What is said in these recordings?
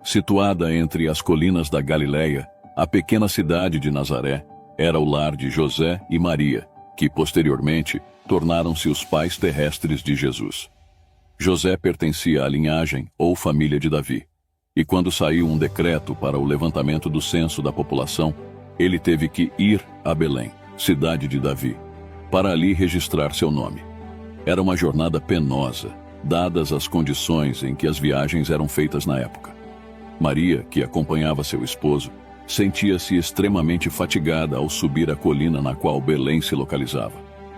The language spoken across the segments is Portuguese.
Situada entre as colinas da Galileia, a pequena cidade de Nazaré era o lar de José e Maria, que posteriormente tornaram-se os pais terrestres de Jesus. José pertencia à linhagem ou família de Davi, e quando saiu um decreto para o levantamento do censo da população, ele teve que ir a Belém, cidade de Davi, para ali registrar seu nome. Era uma jornada penosa, dadas as condições em que as viagens eram feitas na época. Maria, que acompanhava seu esposo, sentia-se extremamente fatigada ao subir a colina na qual Belém se localizava.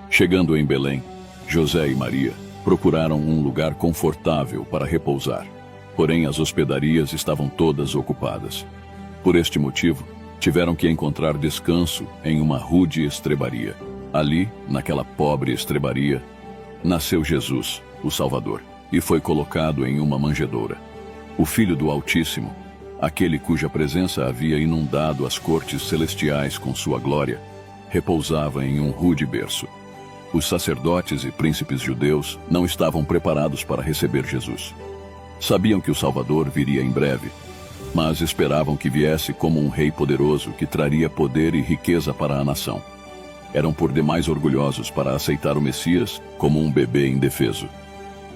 Chegando em Belém, José e Maria procuraram um lugar confortável para repousar, porém as hospedarias estavam todas ocupadas. Por este motivo, tiveram que encontrar descanso em uma rude estrebaria. Ali, naquela pobre estrebaria, nasceu Jesus, o Salvador, e foi colocado em uma manjedoura. O Filho do Altíssimo, aquele cuja presença havia inundado as cortes celestiais com sua glória, repousava em um rude berço. Os sacerdotes e príncipes judeus não estavam preparados para receber Jesus. Sabiam que o Salvador viria em breve, mas esperavam que viesse como um rei poderoso que traria poder e riqueza para a nação. Eram por demais orgulhosos para aceitar o Messias como um bebê indefeso.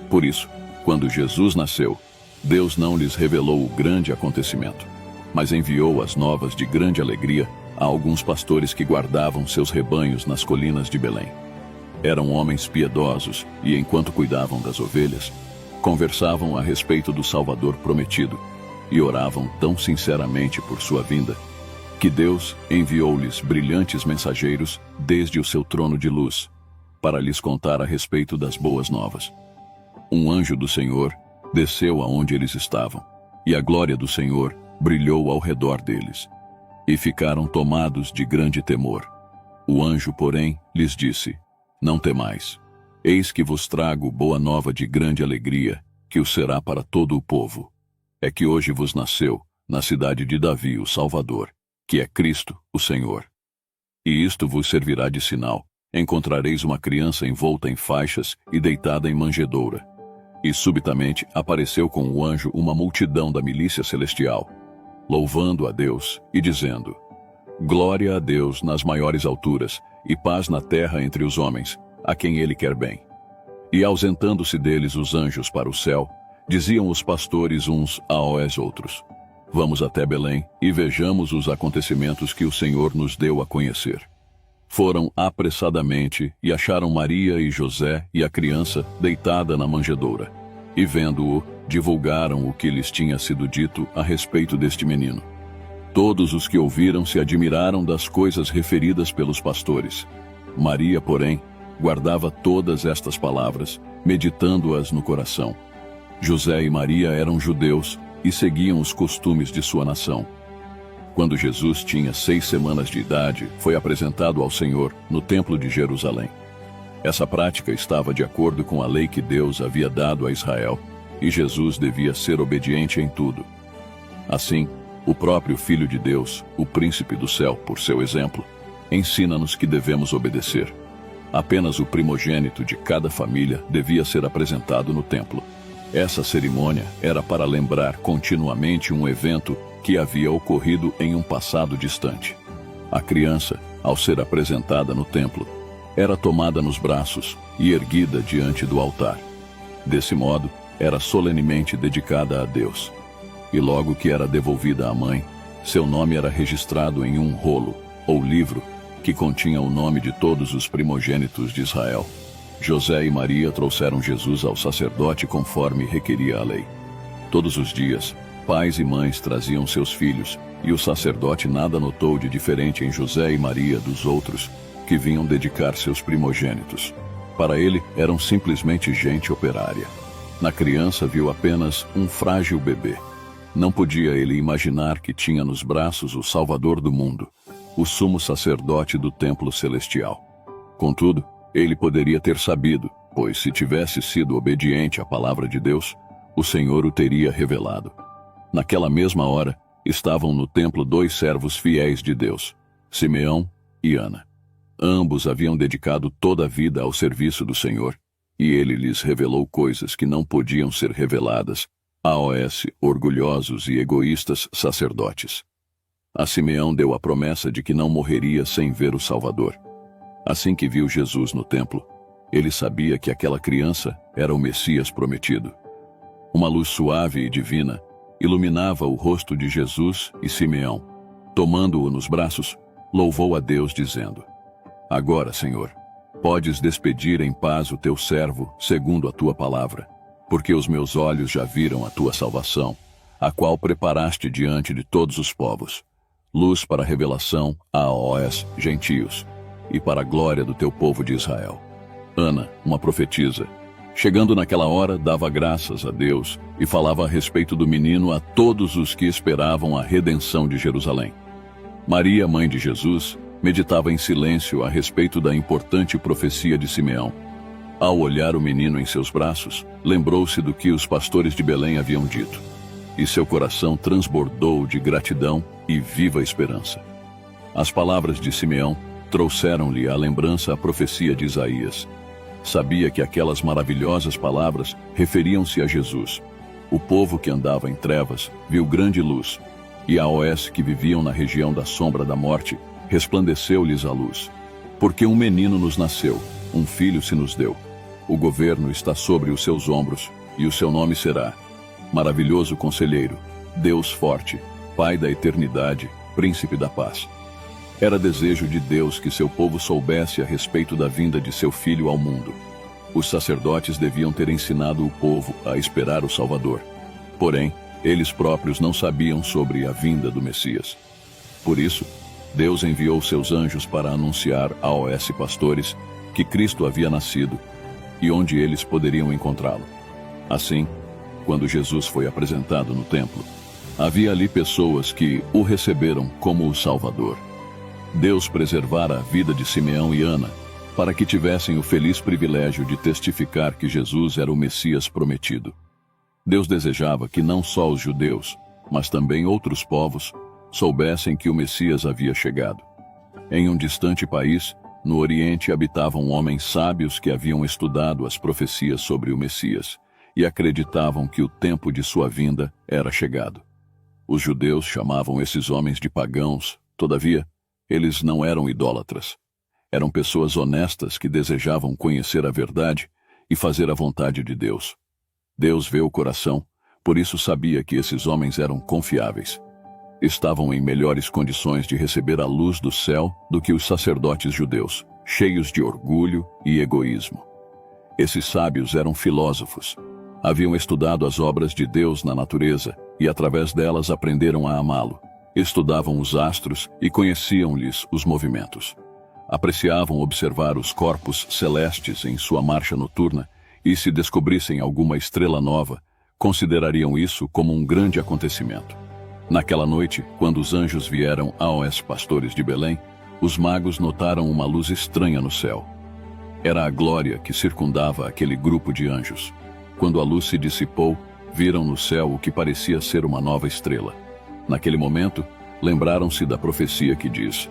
Por isso, quando Jesus nasceu, Deus não lhes revelou o grande acontecimento, mas enviou as novas de grande alegria a alguns pastores que guardavam seus rebanhos nas colinas de Belém. Eram homens piedosos e, enquanto cuidavam das ovelhas, conversavam a respeito do Salvador prometido e oravam tão sinceramente por sua vinda, que Deus enviou-lhes brilhantes mensageiros desde o seu trono de luz, para lhes contar a respeito das boas novas. Um anjo do Senhor desceu aonde eles estavam, e a glória do Senhor brilhou ao redor deles, e ficaram tomados de grande temor. O anjo, porém, lhes disse: Não temais, eis que vos trago boa nova de grande alegria, que o será para todo o povo. É que hoje vos nasceu, na cidade de Davi, o Salvador, que é Cristo, o Senhor. E isto vos servirá de sinal: encontrareis uma criança envolta em faixas e deitada em manjedoura. E subitamente apareceu com o anjo uma multidão da milícia celestial, louvando a Deus e dizendo: Glória a Deus nas maiores alturas, e paz na terra entre os homens, a quem Ele quer bem. E ausentando-se deles os anjos para o céu, diziam os pastores uns aos outros: Vamos até Belém e vejamos os acontecimentos que o Senhor nos deu a conhecer. Foram apressadamente e acharam Maria e José e a criança deitada na manjedoura. E vendo-o, divulgaram o que lhes tinha sido dito a respeito deste menino. Todos os que ouviram se admiraram das coisas referidas pelos pastores. Maria, porém, guardava todas estas palavras, meditando-as no coração. José e Maria eram judeus e seguiam os costumes de sua nação. Quando Jesus tinha 6 semanas de idade, foi apresentado ao Senhor no Templo de Jerusalém. Essa prática estava de acordo com a lei que Deus havia dado a Israel, e Jesus devia ser obediente em tudo. Assim, o próprio Filho de Deus, o Príncipe do Céu, por seu exemplo, ensina-nos que devemos obedecer. Apenas o primogênito de cada família devia ser apresentado no templo. Essa cerimônia era para lembrar continuamente um evento que havia ocorrido em um passado distante. A criança, ao ser apresentada no templo, era tomada nos braços e erguida diante do altar. Desse modo, era solenemente dedicada a Deus. E logo que era devolvida à mãe, seu nome era registrado em um rolo, ou livro, que continha o nome de todos os primogênitos de Israel. José e Maria trouxeram Jesus ao sacerdote conforme requeria a lei. Todos os dias, pais e mães traziam seus filhos, e o sacerdote nada notou de diferente em José e Maria dos outros, que vinham dedicar seus primogênitos. Para ele, eram simplesmente gente operária. Na criança viu apenas um frágil bebê. Não podia ele imaginar que tinha nos braços o Salvador do mundo, o sumo sacerdote do templo celestial. Contudo, ele poderia ter sabido, pois se tivesse sido obediente à palavra de Deus, o Senhor o teria revelado. Naquela mesma hora, estavam no templo 2 servos fiéis de Deus, Simeão e Ana. Ambos haviam dedicado toda a vida ao serviço do Senhor, e ele lhes revelou coisas que não podiam ser reveladas AOS, orgulhosos e egoístas sacerdotes. A Simeão deu a promessa de que não morreria sem ver o Salvador. Assim que viu Jesus no templo, ele sabia que aquela criança era o Messias prometido. Uma luz suave e divina iluminava o rosto de Jesus e Simeão. Tomando-o nos braços, louvou a Deus dizendo: Agora, Senhor, podes despedir em paz o teu servo, segundo a tua palavra, porque os meus olhos já viram a tua salvação, a qual preparaste diante de todos os povos, luz para a revelação aos gentios, e para a glória do teu povo de Israel. Ana, uma profetisa, chegando naquela hora, dava graças a Deus e falava a respeito do menino a todos os que esperavam a redenção de Jerusalém. Maria, mãe de Jesus, meditava em silêncio a respeito da importante profecia de Simeão. Ao olhar o menino em seus braços, lembrou-se do que os pastores de Belém haviam dito, e seu coração transbordou de gratidão e viva esperança. As palavras de Simeão trouxeram-lhe à lembrança a profecia de Isaías. Sabia que aquelas maravilhosas palavras referiam-se a Jesus. O povo que andava em trevas viu grande luz, e aos que viviam na região da sombra da morte resplandeceu-lhes a luz. Porque um menino nos nasceu, um filho se nos deu. O governo está sobre os seus ombros, e o seu nome será Maravilhoso Conselheiro, Deus Forte, Pai da Eternidade, Príncipe da Paz. Era desejo de Deus que seu povo soubesse a respeito da vinda de seu filho ao mundo. Os sacerdotes deviam ter ensinado o povo a esperar o Salvador. Porém, eles próprios não sabiam sobre a vinda do Messias. Por isso, Deus enviou seus anjos para anunciar aos pastores que Cristo havia nascido e onde eles poderiam encontrá-lo. Assim, quando Jesus foi apresentado no templo, havia ali pessoas que o receberam como o Salvador. Deus preservara a vida de Simeão e Ana, para que tivessem o feliz privilégio de testificar que Jesus era o Messias prometido. Deus desejava que não só os judeus, mas também outros povos, soubessem que o Messias havia chegado. Em um distante país, no Oriente, habitavam homens sábios que haviam estudado as profecias sobre o Messias e acreditavam que o tempo de sua vinda era chegado. Os judeus chamavam esses homens de pagãos, todavia, eles não eram idólatras. Eram pessoas honestas que desejavam conhecer a verdade e fazer a vontade de Deus. Deus vê o coração, por isso sabia que esses homens eram confiáveis. Estavam em melhores condições de receber a luz do céu do que os sacerdotes judeus, cheios de orgulho e egoísmo. Esses sábios eram filósofos. Haviam estudado as obras de Deus na natureza e através delas aprenderam a amá-lo. Estudavam os astros e conheciam-lhes os movimentos. Apreciavam observar os corpos celestes em sua marcha noturna e, se descobrissem alguma estrela nova, considerariam isso como um grande acontecimento. Naquela noite, quando os anjos vieram aos pastores de Belém, os magos notaram uma luz estranha no céu. Era a glória que circundava aquele grupo de anjos. Quando a luz se dissipou, viram no céu o que parecia ser uma nova estrela. Naquele momento, lembraram-se da profecia que diz: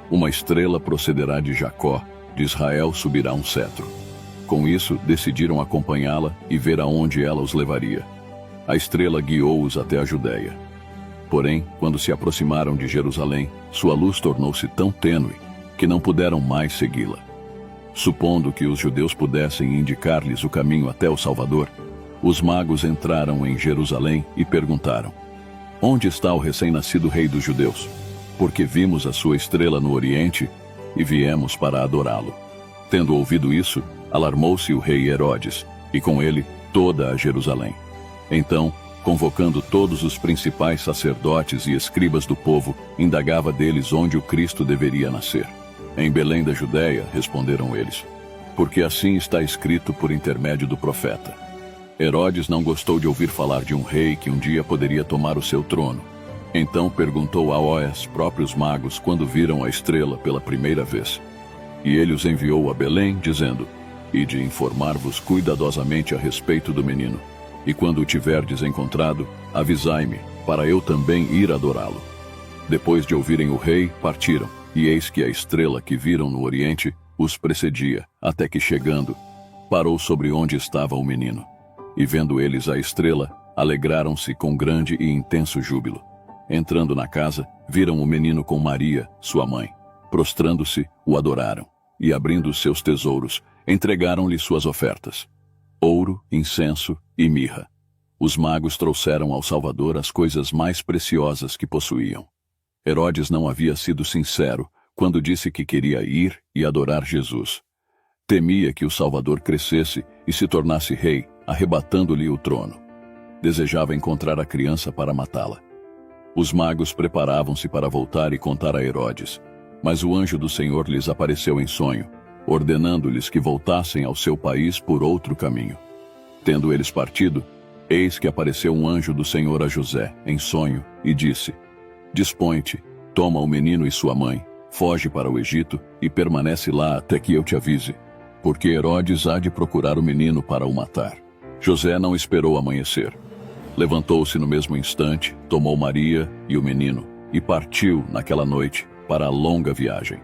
Uma estrela procederá de Jacó, de Israel subirá um cetro. Com isso, decidiram acompanhá-la e ver aonde ela os levaria. A estrela guiou-os até a Judéia. Porém, quando se aproximaram de Jerusalém, sua luz tornou-se tão tênue que não puderam mais segui-la. Supondo que os judeus pudessem indicar-lhes o caminho até o Salvador, os magos entraram em Jerusalém e perguntaram: Onde está o recém-nascido rei dos judeus? Porque vimos a sua estrela no Oriente e viemos para adorá-lo. Tendo ouvido isso, alarmou-se o rei Herodes, e com ele toda a Jerusalém. Então, convocando todos os principais sacerdotes e escribas do povo, indagava deles onde o Cristo deveria nascer. Em Belém da Judéia, responderam eles, porque assim está escrito por intermédio do profeta. Herodes não gostou de ouvir falar de um rei que um dia poderia tomar o seu trono. Então perguntou aos próprios magos quando viram a estrela pela primeira vez. E ele os enviou a Belém, dizendo: Ide informar-vos cuidadosamente a respeito do menino. E quando o tiverdes encontrado, avisai-me, para eu também ir adorá-lo. Depois de ouvirem o rei, partiram, e eis que a estrela que viram no Oriente os precedia, até que chegando, parou sobre onde estava o menino. E vendo eles a estrela, alegraram-se com grande e intenso júbilo. Entrando na casa, viram o menino com Maria, sua mãe. Prostrando-se, o adoraram, e abrindo seus tesouros, entregaram-lhe suas ofertas: ouro, incenso e mirra. Os magos trouxeram ao Salvador as coisas mais preciosas que possuíam. Herodes não havia sido sincero quando disse que queria ir e adorar Jesus. Temia que o Salvador crescesse e se tornasse rei, arrebatando-lhe o trono. Desejava encontrar a criança para matá-la. Os magos preparavam-se para voltar e contar a Herodes, mas o anjo do Senhor lhes apareceu em sonho, ordenando-lhes que voltassem ao seu país por outro caminho. Tendo eles partido, eis que apareceu um anjo do Senhor a José, em sonho, e disse: Dispõe-te, toma o menino e sua mãe, foge para o Egito e permanece lá até que eu te avise, porque Herodes há de procurar o menino para o matar. José não esperou amanhecer. Levantou-se no mesmo instante, tomou Maria e o menino, e partiu naquela noite para a longa viagem.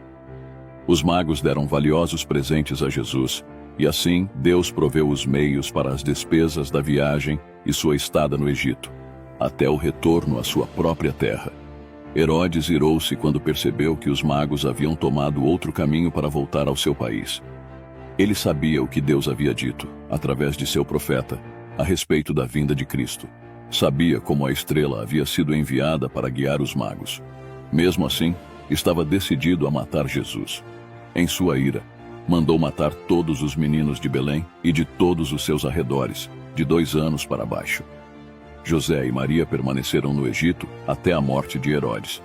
Os magos deram valiosos presentes a Jesus, e assim Deus proveu os meios para as despesas da viagem e sua estada no Egito, até o retorno à sua própria terra. Herodes irou-se quando percebeu que os magos haviam tomado outro caminho para voltar ao seu país. Ele sabia o que Deus havia dito, através de seu profeta, a respeito da vinda de Cristo. Sabia como a estrela havia sido enviada para guiar os magos. Mesmo assim, estava decidido a matar Jesus. Em sua ira, mandou matar todos os meninos de Belém e de todos os seus arredores, de 2 anos para baixo. José e Maria permaneceram no Egito até a morte de Herodes.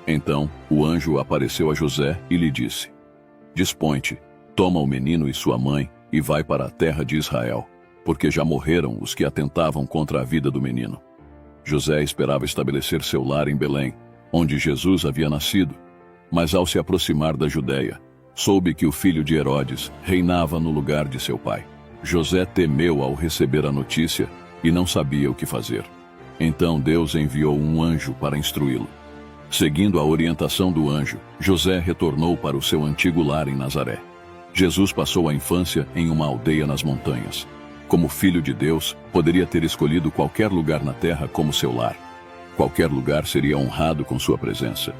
Então, o anjo apareceu a José e lhe disse: Dispõe-te, toma o menino e sua mãe e vai para a terra de Israel, porque já morreram os que atentavam contra a vida do menino. José esperava estabelecer seu lar em Belém, onde Jesus havia nascido, mas ao se aproximar da Judeia, soube que o filho de Herodes reinava no lugar de seu pai. José temeu ao receber a notícia e não sabia o que fazer. Então Deus enviou um anjo para instruí-lo. Seguindo a orientação do anjo, José retornou para o seu antigo lar em Nazaré. Jesus passou a infância em uma aldeia nas montanhas. Como filho de Deus, poderia ter escolhido qualquer lugar na terra como seu lar. Qualquer lugar seria honrado com sua presença.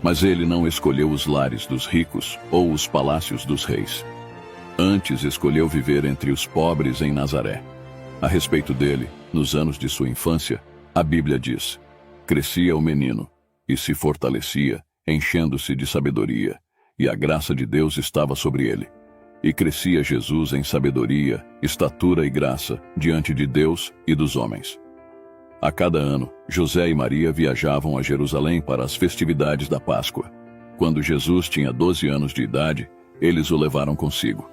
Mas ele não escolheu os lares dos ricos ou os palácios dos reis. Antes escolheu viver entre os pobres em Nazaré. A respeito dele, nos anos de sua infância, a Bíblia diz: crescia o menino e se fortalecia, enchendo-se de sabedoria, e a graça de Deus estava sobre ele. E crescia Jesus em sabedoria, estatura e graça diante de Deus e dos homens. A cada ano, José e Maria viajavam a Jerusalém para as festividades da Páscoa. Quando Jesus tinha 12 anos de idade, eles o levaram consigo.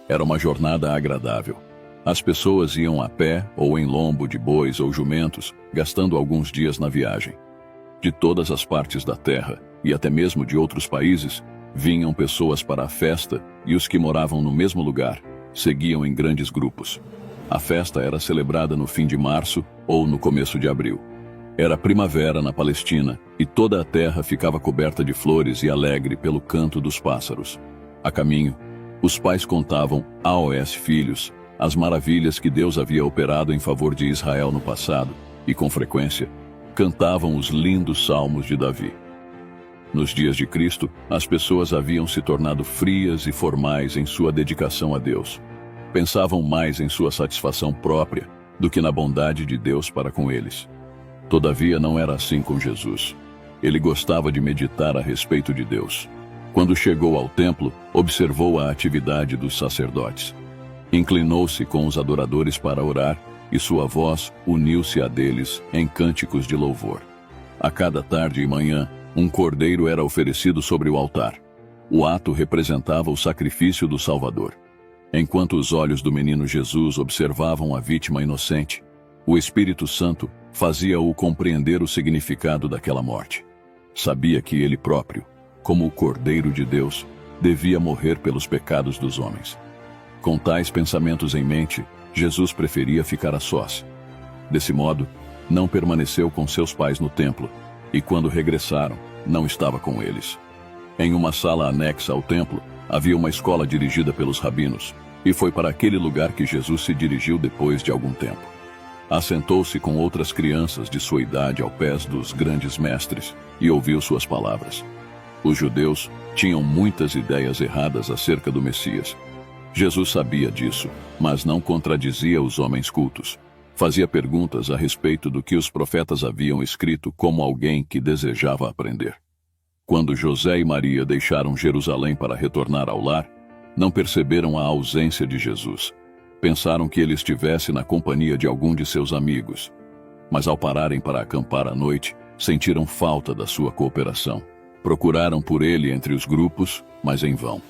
Era uma jornada agradável. As pessoas iam a pé ou em lombo de bois ou jumentos, gastando alguns dias na viagem. De todas as partes da terra, e até mesmo de outros países, vinham pessoas para a festa, e os que moravam no mesmo lugar seguiam em grandes grupos. A festa era celebrada no fim de março ou no começo de abril. Era primavera na Palestina, e toda a terra ficava coberta de flores e alegre pelo canto dos pássaros. A caminho, os pais contavam aos filhos as maravilhas que Deus havia operado em favor de Israel no passado, e com frequência, cantavam os lindos salmos de Davi. Nos dias de Cristo, as pessoas haviam se tornado frias e formais em sua dedicação a Deus. Pensavam mais em sua satisfação própria do que na bondade de Deus para com eles. Todavia, não era assim com Jesus. Ele gostava de meditar a respeito de Deus. Quando chegou ao templo, observou a atividade dos sacerdotes. Inclinou-se com os adoradores para orar, e sua voz uniu-se à deles em cânticos de louvor. A cada tarde e manhã, um cordeiro era oferecido sobre o altar. O ato representava o sacrifício do Salvador. Enquanto os olhos do menino Jesus observavam a vítima inocente, o Espírito Santo fazia-o compreender o significado daquela morte. Sabia que ele próprio, como o Cordeiro de Deus, devia morrer pelos pecados dos homens. Com tais pensamentos em mente, Jesus preferia ficar a sós. Desse modo, não permaneceu com seus pais no templo, e quando regressaram, não estava com eles. Em uma sala anexa ao templo, havia uma escola dirigida pelos rabinos, e foi para aquele lugar que Jesus se dirigiu depois de algum tempo. Assentou-se com outras crianças de sua idade aos pés dos grandes mestres e ouviu suas palavras. Os judeus tinham muitas ideias erradas acerca do Messias. Jesus sabia disso, mas não contradizia os homens cultos. Fazia perguntas a respeito do que os profetas haviam escrito como alguém que desejava aprender. Quando José e Maria deixaram Jerusalém para retornar ao lar, não perceberam a ausência de Jesus. Pensaram que ele estivesse na companhia de algum de seus amigos. Mas ao pararem para acampar à noite, sentiram falta da sua cooperação. Procuraram por ele entre os grupos, mas em vão.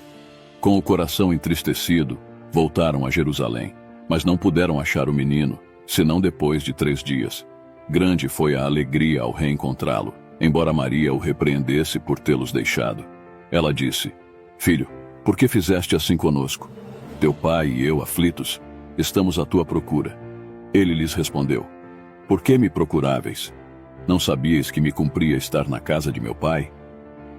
Com o coração entristecido, voltaram a Jerusalém, mas não puderam achar o menino, senão depois de 3 dias. Grande foi a alegria ao reencontrá-lo, embora Maria o repreendesse por tê-los deixado. Ela disse: Filho, por que fizeste assim conosco? Teu pai e eu, aflitos, estamos à tua procura. Ele lhes respondeu: Por que me procuráveis? Não sabíeis que me cumpria estar na casa de meu pai?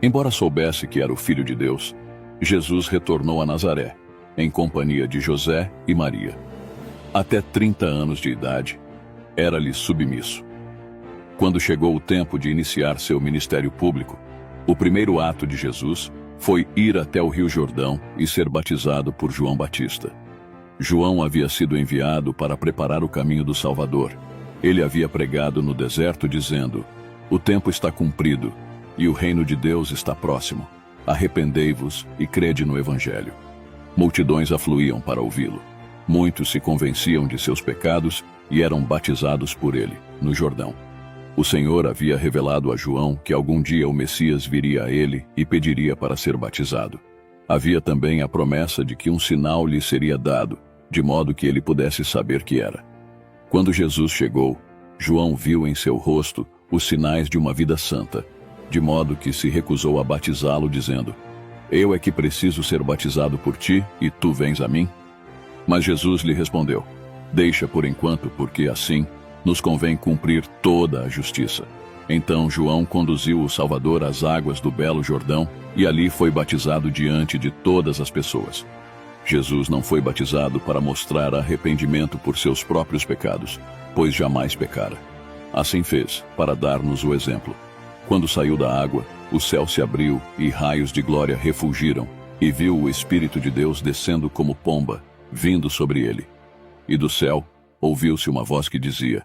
Embora soubesse que era o Filho de Deus, Jesus retornou a Nazaré, em companhia de José e Maria. Até 30 anos de idade, era-lhe submisso. Quando chegou o tempo de iniciar seu ministério público, o primeiro ato de Jesus foi ir até o Rio Jordão e ser batizado por João Batista. João havia sido enviado para preparar o caminho do Salvador. Ele havia pregado no deserto dizendo: O tempo está cumprido e o reino de Deus está próximo. Arrependei-vos e crede no Evangelho. Multidões afluíam para ouvi-lo. Muitos se convenciam de seus pecados e eram batizados por ele, no Jordão. O Senhor havia revelado a João que algum dia o Messias viria a ele e pediria para ser batizado. Havia também a promessa de que um sinal lhe seria dado, de modo que ele pudesse saber que era. Quando Jesus chegou, João viu em seu rosto os sinais de uma vida santa, de modo que se recusou a batizá-lo, dizendo: Eu é que preciso ser batizado por ti, e tu vens a mim? Mas Jesus lhe respondeu: Deixa por enquanto, porque assim nos convém cumprir toda a justiça. Então João conduziu o Salvador às águas do belo Jordão, e ali foi batizado diante de todas as pessoas. Jesus não foi batizado para mostrar arrependimento por seus próprios pecados, pois jamais pecara. Assim fez, para dar-nos o exemplo. Quando saiu da água, o céu se abriu e raios de glória refulgiram, e viu o Espírito de Deus descendo como pomba, vindo sobre ele. E do céu ouviu-se uma voz que dizia: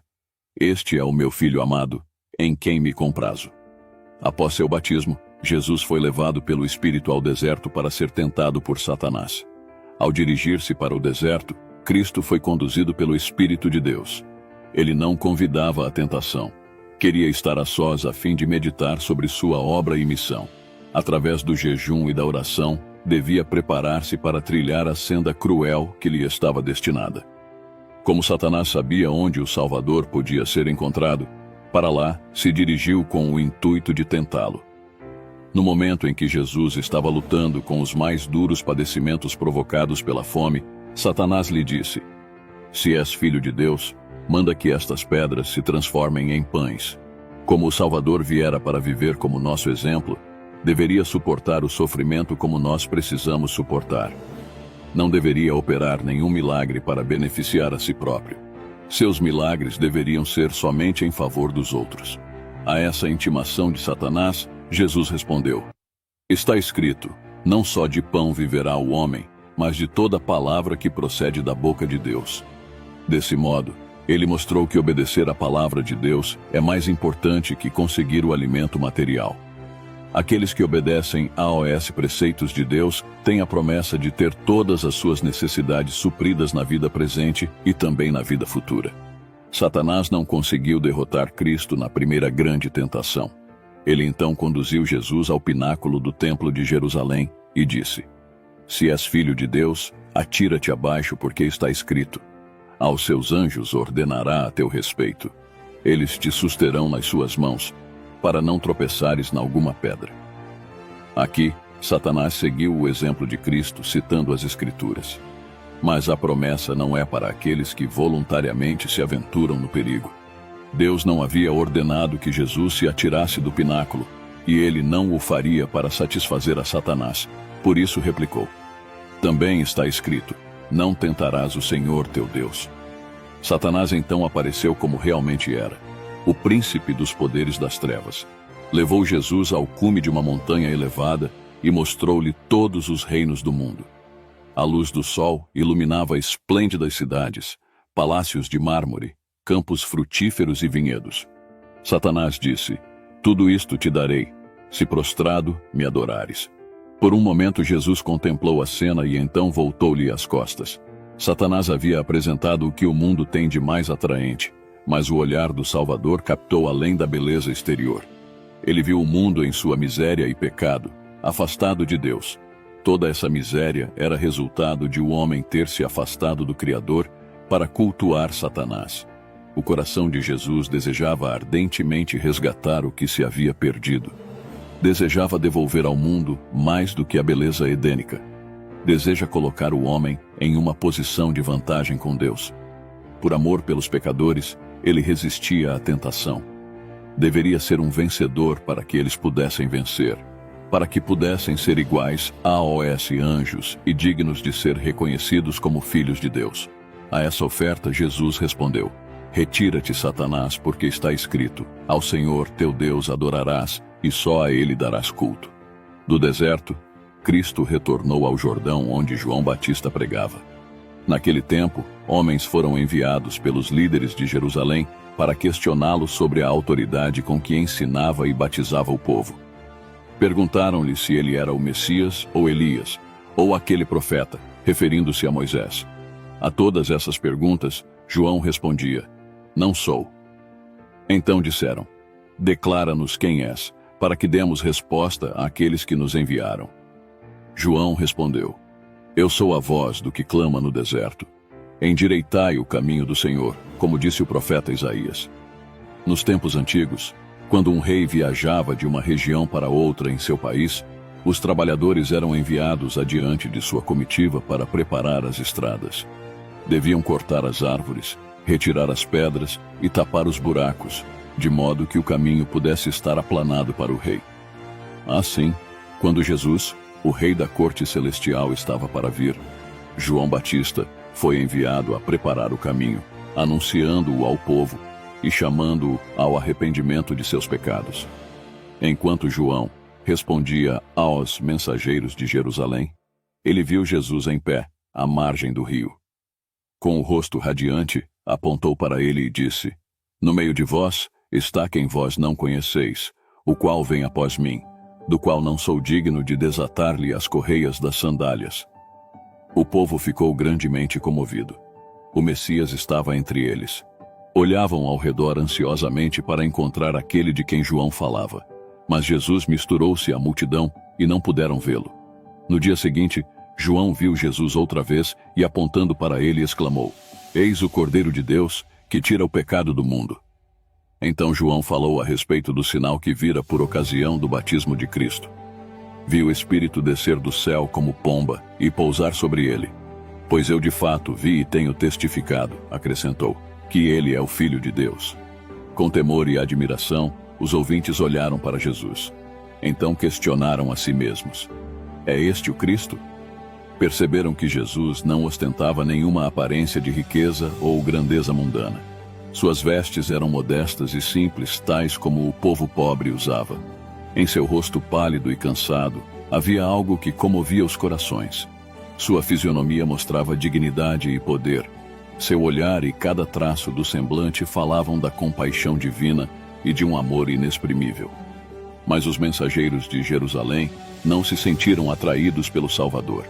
Este é o meu Filho amado, em quem me comprazo. Após seu batismo, Jesus foi levado pelo Espírito ao deserto para ser tentado por Satanás. Ao dirigir-se para o deserto, Cristo foi conduzido pelo Espírito de Deus. Ele não convidava a tentação. Queria estar a sós a fim de meditar sobre sua obra e missão. Através do jejum e da oração, devia preparar-se para trilhar a senda cruel que lhe estava destinada. Como Satanás sabia onde o Salvador podia ser encontrado, para lá se dirigiu com o intuito de tentá-lo. No momento em que Jesus estava lutando com os mais duros padecimentos provocados pela fome, Satanás lhe disse: Se és filho de Deus, manda que estas pedras se transformem em pães. Como o Salvador viera para viver como nosso exemplo, deveria suportar o sofrimento como nós precisamos suportar. Não deveria operar nenhum milagre para beneficiar a si próprio. Seus milagres deveriam ser somente em favor dos outros. A essa intimação de Satanás, Jesus respondeu: Está escrito, não só de pão viverá o homem, mas de toda palavra que procede da boca de Deus. Desse modo, ele mostrou que obedecer à palavra de Deus é mais importante que conseguir o alimento material. Aqueles que obedecem aos preceitos de Deus têm a promessa de ter todas as suas necessidades supridas na vida presente e também na vida futura. Satanás não conseguiu derrotar Cristo na primeira grande tentação. Ele então conduziu Jesus ao pináculo do templo de Jerusalém e disse: Se és filho de Deus, atira-te abaixo, porque está escrito: Aos seus anjos ordenará a teu respeito. Eles te susterão nas suas mãos, para não tropeçares em alguma pedra. Aqui, Satanás seguiu o exemplo de Cristo, citando as Escrituras. Mas a promessa não é para aqueles que voluntariamente se aventuram no perigo. Deus não havia ordenado que Jesus se atirasse do pináculo, e ele não o faria para satisfazer a Satanás. Por isso replicou: Também está escrito: Não tentarás o Senhor teu Deus. Satanás então apareceu como realmente era, o príncipe dos poderes das trevas. Levou Jesus ao cume de uma montanha elevada e mostrou-lhe todos os reinos do mundo. A luz do sol iluminava esplêndidas cidades, palácios de mármore, campos frutíferos e vinhedos. Satanás disse: "Tudo isto te darei, se prostrado me adorares." Por um momento Jesus contemplou a cena e então voltou-lhe as costas. Satanás havia apresentado o que o mundo tem de mais atraente, mas o olhar do Salvador captou além da beleza exterior. Ele viu o mundo em sua miséria e pecado, afastado de Deus. Toda essa miséria era resultado de o homem ter se afastado do Criador para cultuar Satanás. O coração de Jesus desejava ardentemente resgatar o que se havia perdido. Desejava devolver ao mundo mais do que a beleza edênica. Deseja colocar o homem em uma posição de vantagem com Deus. Por amor pelos pecadores, ele resistia à tentação. Deveria ser um vencedor para que eles pudessem vencer, para que pudessem ser iguais aos anjos e dignos de ser reconhecidos como filhos de Deus. A essa oferta, Jesus respondeu: "Retira-te, Satanás, porque está escrito: ao Senhor teu Deus adorarás e só a ele darás culto." Do deserto, Cristo retornou ao Jordão onde João Batista pregava. Naquele tempo, homens foram enviados pelos líderes de Jerusalém para questioná-lo sobre a autoridade com que ensinava e batizava o povo. Perguntaram-lhe se ele era o Messias ou Elias, ou aquele profeta, referindo-se a Moisés. A todas essas perguntas, João respondia: "Não sou." Então disseram: "Declara-nos quem és, para que demos resposta àqueles que nos enviaram." João respondeu: "Eu sou a voz do que clama no deserto. Endireitai o caminho do Senhor, como disse o profeta Isaías." Nos tempos antigos, quando um rei viajava de uma região para outra em seu país, os trabalhadores eram enviados adiante de sua comitiva para preparar as estradas. Deviam cortar as árvores, retirar as pedras e tapar os buracos, de modo que o caminho pudesse estar aplanado para o rei. Assim, quando Jesus, o rei da corte celestial, estava para vir, João Batista foi enviado a preparar o caminho, anunciando-o ao povo e chamando-o ao arrependimento de seus pecados. Enquanto João respondia aos mensageiros de Jerusalém, ele viu Jesus em pé, à margem do rio. Com o rosto radiante, apontou para ele e disse: "No meio de vós está quem vós não conheceis, o qual vem após mim, do qual não sou digno de desatar-lhe as correias das sandálias." O povo ficou grandemente comovido. O Messias estava entre eles. Olhavam ao redor ansiosamente para encontrar aquele de quem João falava. Mas Jesus misturou-se à multidão e não puderam vê-lo. No dia seguinte, João viu Jesus outra vez e, apontando para ele, exclamou: "Eis o Cordeiro de Deus, que tira o pecado do mundo." Então João falou a respeito do sinal que vira por ocasião do batismo de Cristo. Viu o Espírito descer do céu como pomba e pousar sobre ele. "Pois eu de fato vi e tenho testificado", acrescentou, "que ele é o Filho de Deus." Com temor e admiração, os ouvintes olharam para Jesus. Então questionaram a si mesmos: "É este o Cristo?" Perceberam que Jesus não ostentava nenhuma aparência de riqueza ou grandeza mundana. Suas vestes eram modestas e simples, tais como o povo pobre usava. Em seu rosto pálido e cansado, havia algo que comovia os corações. Sua fisionomia mostrava dignidade e poder. Seu olhar e cada traço do semblante falavam da compaixão divina e de um amor inexprimível. Mas os mensageiros de Jerusalém não se sentiram atraídos pelo Salvador.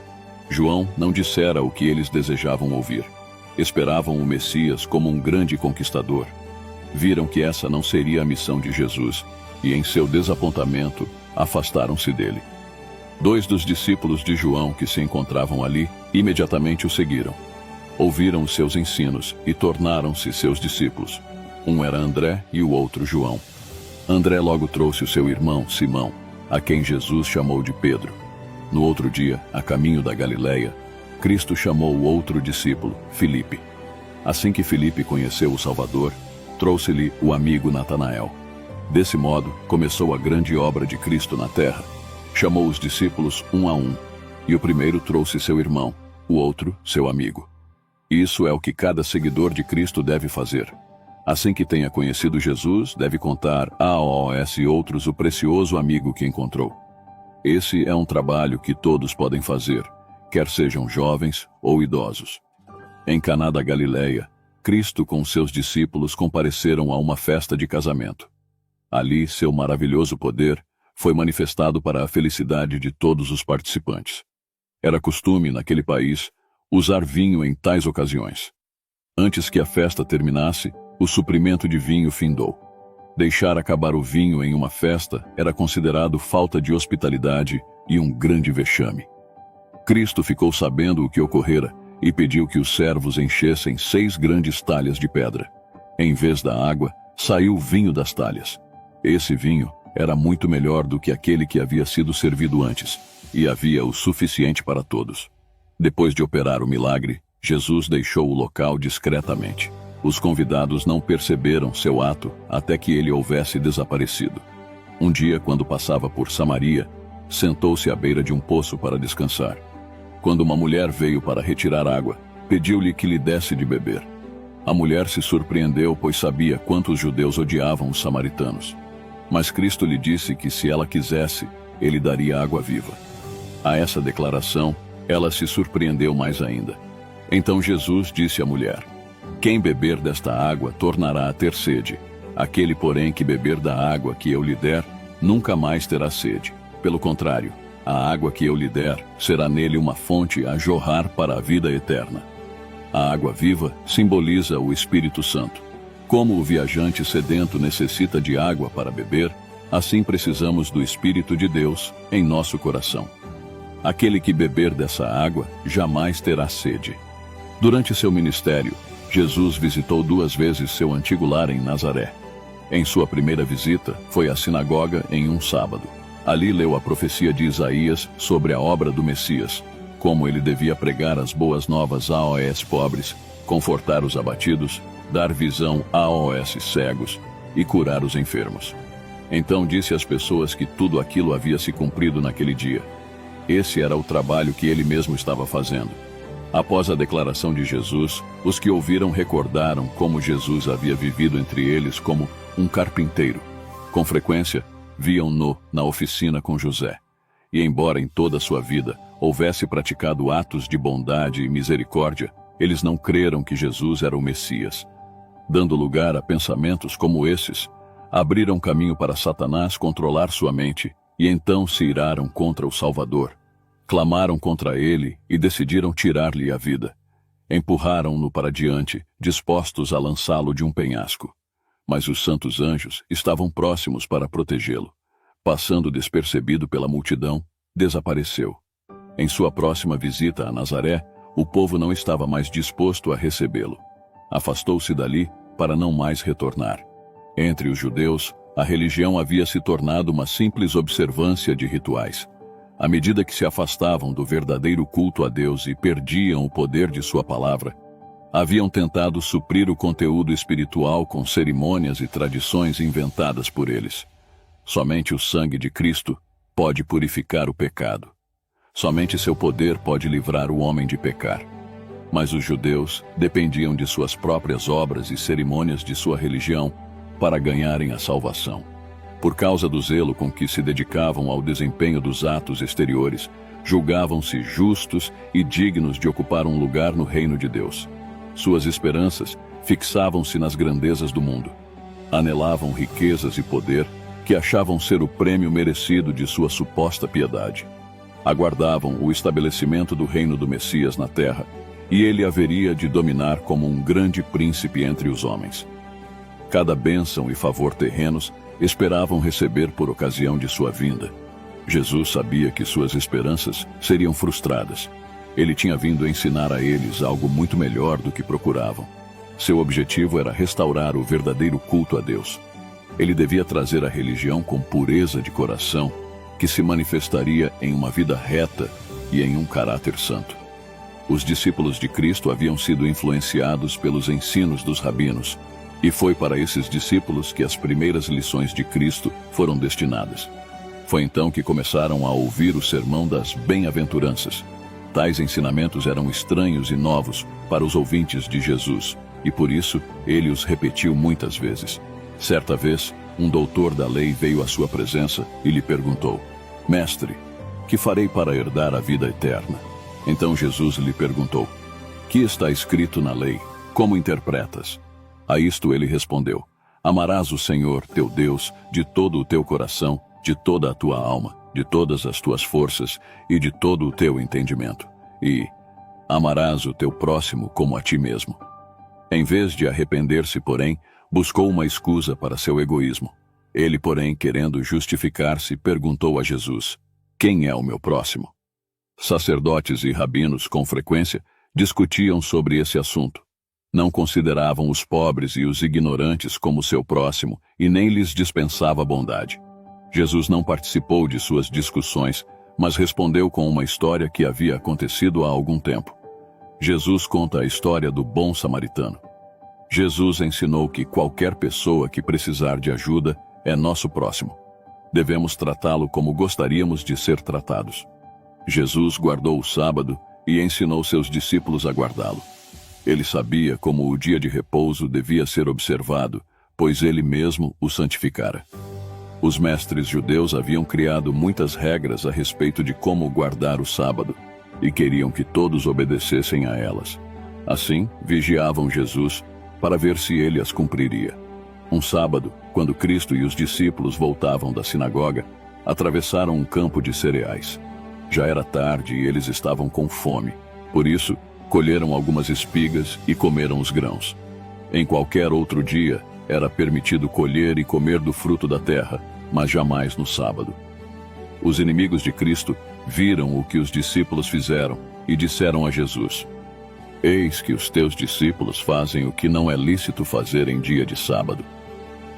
João não dissera o que eles desejavam ouvir. Esperavam o Messias como um grande conquistador. Viram que essa não seria a missão de Jesus e, em seu desapontamento, afastaram-se dele. 2 dos discípulos de João que se encontravam ali imediatamente o seguiram. Ouviram os seus ensinos e tornaram-se seus discípulos. Um era André e o outro João. André logo trouxe o seu irmão, Simão, a quem Jesus chamou de Pedro. No outro dia, a caminho da Galileia, Cristo chamou o outro discípulo, Filipe. Assim que Filipe conheceu o Salvador, trouxe-lhe o amigo Natanael. Desse modo, começou a grande obra de Cristo na terra. Chamou os discípulos um a um, e o primeiro trouxe seu irmão, o outro seu amigo. Isso é o que cada seguidor de Cristo deve fazer. Assim que tenha conhecido Jesus, deve contar aos outros o precioso amigo que encontrou. Esse é um trabalho que todos podem fazer, quer sejam jovens ou idosos. Em Caná da Galileia, Cristo com seus discípulos compareceram a uma festa de casamento. Ali, seu maravilhoso poder foi manifestado para a felicidade de todos os participantes. Era costume, naquele país, usar vinho em tais ocasiões. Antes que a festa terminasse, o suprimento de vinho findou. Deixar acabar o vinho em uma festa era considerado falta de hospitalidade e um grande vexame. Cristo ficou sabendo o que ocorrera e pediu que os servos enchessem 6 grandes talhas de pedra. Em vez da água, saiu vinho das talhas. Esse vinho era muito melhor do que aquele que havia sido servido antes, e havia o suficiente para todos. Depois de operar o milagre, Jesus deixou o local discretamente. Os convidados não perceberam seu ato até que ele houvesse desaparecido. Um dia, quando passava por Samaria, sentou-se à beira de um poço para descansar. Quando uma mulher veio para retirar água, pediu-lhe que lhe desse de beber. A mulher se surpreendeu, pois sabia quanto os judeus odiavam os samaritanos. Mas Cristo lhe disse que se ela quisesse, ele daria água viva. A essa declaração, ela se surpreendeu mais ainda. Então Jesus disse à mulher: "Quem beber desta água tornará a ter sede. Aquele, porém, que beber da água que eu lhe der, nunca mais terá sede. Pelo contrário, a água que eu lhe der será nele uma fonte a jorrar para a vida eterna." A água viva simboliza o Espírito Santo. Como o viajante sedento necessita de água para beber, assim precisamos do Espírito de Deus em nosso coração. Aquele que beber dessa água jamais terá sede. Durante seu ministério, Jesus visitou 2 vezes seu antigo lar em Nazaré. Em sua primeira visita, foi à sinagoga em um sábado. Ali leu a profecia de Isaías sobre a obra do Messias, como ele devia pregar as boas novas aos pobres, confortar os abatidos, dar visão aos cegos e curar os enfermos. Então disse às pessoas que tudo aquilo havia se cumprido naquele dia. Esse era o trabalho que ele mesmo estava fazendo. Após a declaração de Jesus, os que ouviram recordaram como Jesus havia vivido entre eles como um carpinteiro. Com frequência, viam-no na oficina com José. E embora em toda a sua vida houvesse praticado atos de bondade e misericórdia, eles não creram que Jesus era o Messias. Dando lugar a pensamentos como esses, abriram caminho para Satanás controlar sua mente, e então se iraram contra o Salvador. Clamaram contra ele e decidiram tirar-lhe a vida. Empurraram-no para diante, dispostos a lançá-lo de um penhasco. Mas os santos anjos estavam próximos para protegê-lo. Passando despercebido pela multidão, desapareceu. Em sua próxima visita a Nazaré, o povo não estava mais disposto a recebê-lo. Afastou-se dali para não mais retornar. Entre os judeus, a religião havia se tornado uma simples observância de rituais. À medida que se afastavam do verdadeiro culto a Deus e perdiam o poder de sua palavra, haviam tentado suprir o conteúdo espiritual com cerimônias e tradições inventadas por eles. Somente o sangue de Cristo pode purificar o pecado. Somente seu poder pode livrar o homem de pecar. Mas os judeus dependiam de suas próprias obras e cerimônias de sua religião para ganharem a salvação. Por causa do zelo com que se dedicavam ao desempenho dos atos exteriores, julgavam-se justos e dignos de ocupar um lugar no reino de Deus. Suas esperanças fixavam-se nas grandezas do mundo. Anelavam riquezas e poder que achavam ser o prêmio merecido de sua suposta piedade. Aguardavam o estabelecimento do reino do Messias na terra, e ele haveria de dominar como um grande príncipe entre os homens. Cada bênção e favor terrenos esperavam receber por ocasião de sua vinda. Jesus sabia que suas esperanças seriam frustradas. Ele tinha vindo ensinar a eles algo muito melhor do que procuravam. Seu objetivo era restaurar o verdadeiro culto a Deus. Ele devia trazer a religião com pureza de coração, que se manifestaria em uma vida reta e em um caráter santo. Os discípulos de Cristo haviam sido influenciados pelos ensinos dos rabinos, e foi para esses discípulos que as primeiras lições de Cristo foram destinadas. Foi então que começaram a ouvir o sermão das bem-aventuranças. Tais ensinamentos eram estranhos e novos para os ouvintes de Jesus, e por isso ele os repetiu muitas vezes. Certa vez, um doutor da lei veio à sua presença e lhe perguntou: Mestre, que farei para herdar a vida eterna? Então Jesus lhe perguntou: Que está escrito na lei? Como interpretas? A isto ele respondeu: Amarás o Senhor, teu Deus, de todo o teu coração, de toda a tua alma, de todas as tuas forças e de todo o teu entendimento. E amarás o teu próximo como a ti mesmo. Em vez de arrepender-se, porém, buscou uma escusa para seu egoísmo. Ele, porém, querendo justificar-se, perguntou a Jesus: Quem é o meu próximo? Sacerdotes e rabinos, com frequência, discutiam sobre esse assunto. Não consideravam os pobres e os ignorantes como seu próximo e nem lhes dispensava bondade. Jesus não participou de suas discussões, mas respondeu com uma história que havia acontecido há algum tempo. Jesus conta a história do bom samaritano. Jesus ensinou que qualquer pessoa que precisar de ajuda é nosso próximo. Devemos tratá-lo como gostaríamos de ser tratados. Jesus guardou o sábado e ensinou seus discípulos a guardá-lo. Ele sabia como o dia de repouso devia ser observado, pois ele mesmo o santificara. Os mestres judeus haviam criado muitas regras a respeito de como guardar o sábado, e queriam que todos obedecessem a elas. Assim, vigiavam Jesus para ver se ele as cumpriria. Um sábado, quando Cristo e os discípulos voltavam da sinagoga, atravessaram um campo de cereais. Já era tarde e eles estavam com fome. Por isso, colheram algumas espigas e comeram os grãos. Em qualquer outro dia, era permitido colher e comer do fruto da terra, mas jamais no sábado. Os inimigos de Cristo viram o que os discípulos fizeram e disseram a Jesus: Eis que os teus discípulos fazem o que não é lícito fazer em dia de sábado.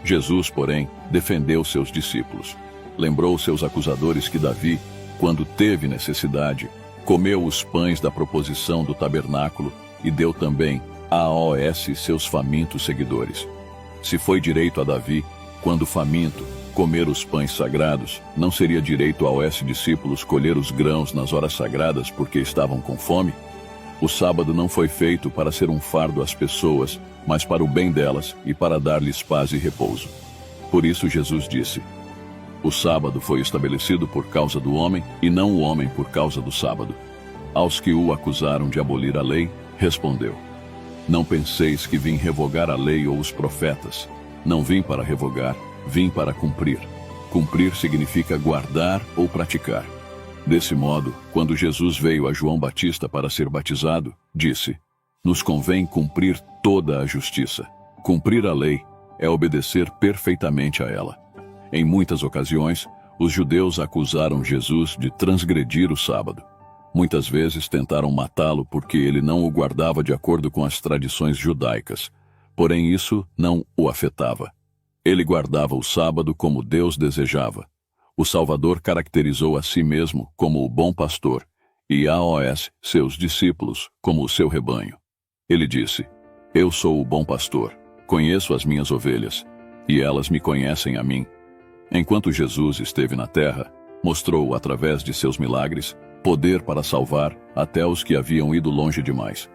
Jesus, porém, defendeu seus discípulos. Lembrou seus acusadores que Davi, quando teve necessidade, comeu os pães da proposição do tabernáculo e deu também a seus famintos seguidores. Se foi direito a Davi, quando faminto, comer os pães sagrados, não seria direito a discípulos colher os grãos nas horas sagradas porque estavam com fome? O sábado não foi feito para ser um fardo às pessoas, mas para o bem delas e para dar-lhes paz e repouso. Por isso Jesus disse: O sábado foi estabelecido por causa do homem e não o homem por causa do sábado. Aos que o acusaram de abolir a lei, respondeu: Não penseis que vim revogar a lei ou os profetas. Não vim para revogar, vim para cumprir. Cumprir significa guardar ou praticar. Desse modo, quando Jesus veio a João Batista para ser batizado, disse: Nos convém cumprir toda a justiça. Cumprir a lei é obedecer perfeitamente a ela. Em muitas ocasiões, os judeus acusaram Jesus de transgredir o sábado. Muitas vezes tentaram matá-lo porque ele não o guardava de acordo com as tradições judaicas. Porém, isso não o afetava. Ele guardava o sábado como Deus desejava. O Salvador caracterizou a si mesmo como o bom pastor e seus discípulos como o seu rebanho. Ele disse: Eu sou o bom pastor, conheço as minhas ovelhas, e elas me conhecem a mim. Enquanto Jesus esteve na terra, mostrou, através de seus milagres, poder para salvar até os que haviam ido longe demais.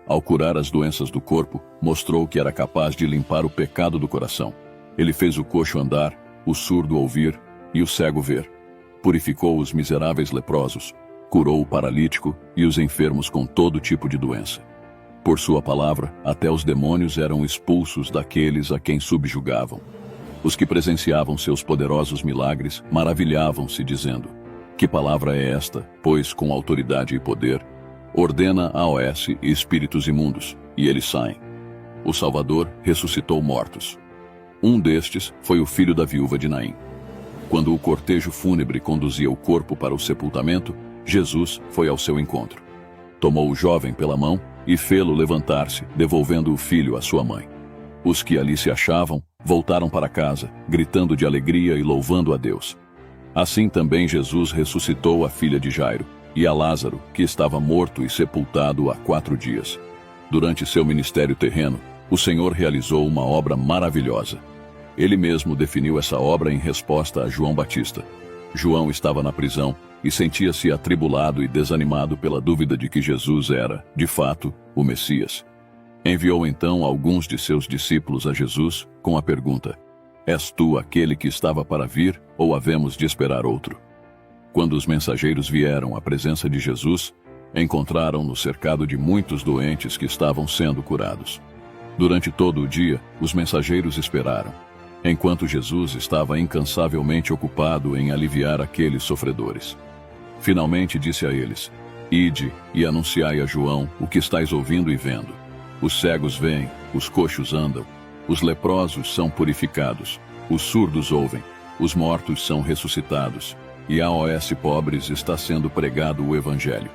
Ao curar as doenças do corpo, mostrou que era capaz de limpar o pecado do coração. Ele fez o coxo andar, o surdo ouvir e o cego ver. Purificou os miseráveis leprosos, curou o paralítico e os enfermos com todo tipo de doença. Por sua palavra, até os demônios eram expulsos daqueles a quem subjugavam. Os que presenciavam seus poderosos milagres maravilhavam-se, dizendo: Que palavra é esta, pois com autoridade e poder ordena e espíritos imundos, e eles saem. O Salvador ressuscitou mortos. Um destes foi o filho da viúva de Naim. Quando o cortejo fúnebre conduzia o corpo para o sepultamento, Jesus foi ao seu encontro. Tomou o jovem pela mão e fê-lo levantar-se, devolvendo o filho à sua mãe. Os que ali se achavam voltaram para casa, gritando de alegria e louvando a Deus. Assim também Jesus ressuscitou a filha de Jairo e a Lázaro, que estava morto e sepultado há 4 dias. Durante seu ministério terreno, o Senhor realizou uma obra maravilhosa. Ele mesmo definiu essa obra em resposta a João Batista. João estava na prisão e sentia-se atribulado e desanimado pela dúvida de que Jesus era, de fato, o Messias. Enviou então alguns de seus discípulos a Jesus com a pergunta: És tu aquele que estava para vir, ou havemos de esperar outro? Quando os mensageiros vieram à presença de Jesus, encontraram-no cercado de muitos doentes que estavam sendo curados. Durante todo o dia, os mensageiros esperaram, enquanto Jesus estava incansavelmente ocupado em aliviar aqueles sofredores. Finalmente disse a eles: Ide e anunciai a João o que estáis ouvindo e vendo. Os cegos veem, os coxos andam, os leprosos são purificados, os surdos ouvem, os mortos são ressuscitados, e aos pobres está sendo pregado o Evangelho.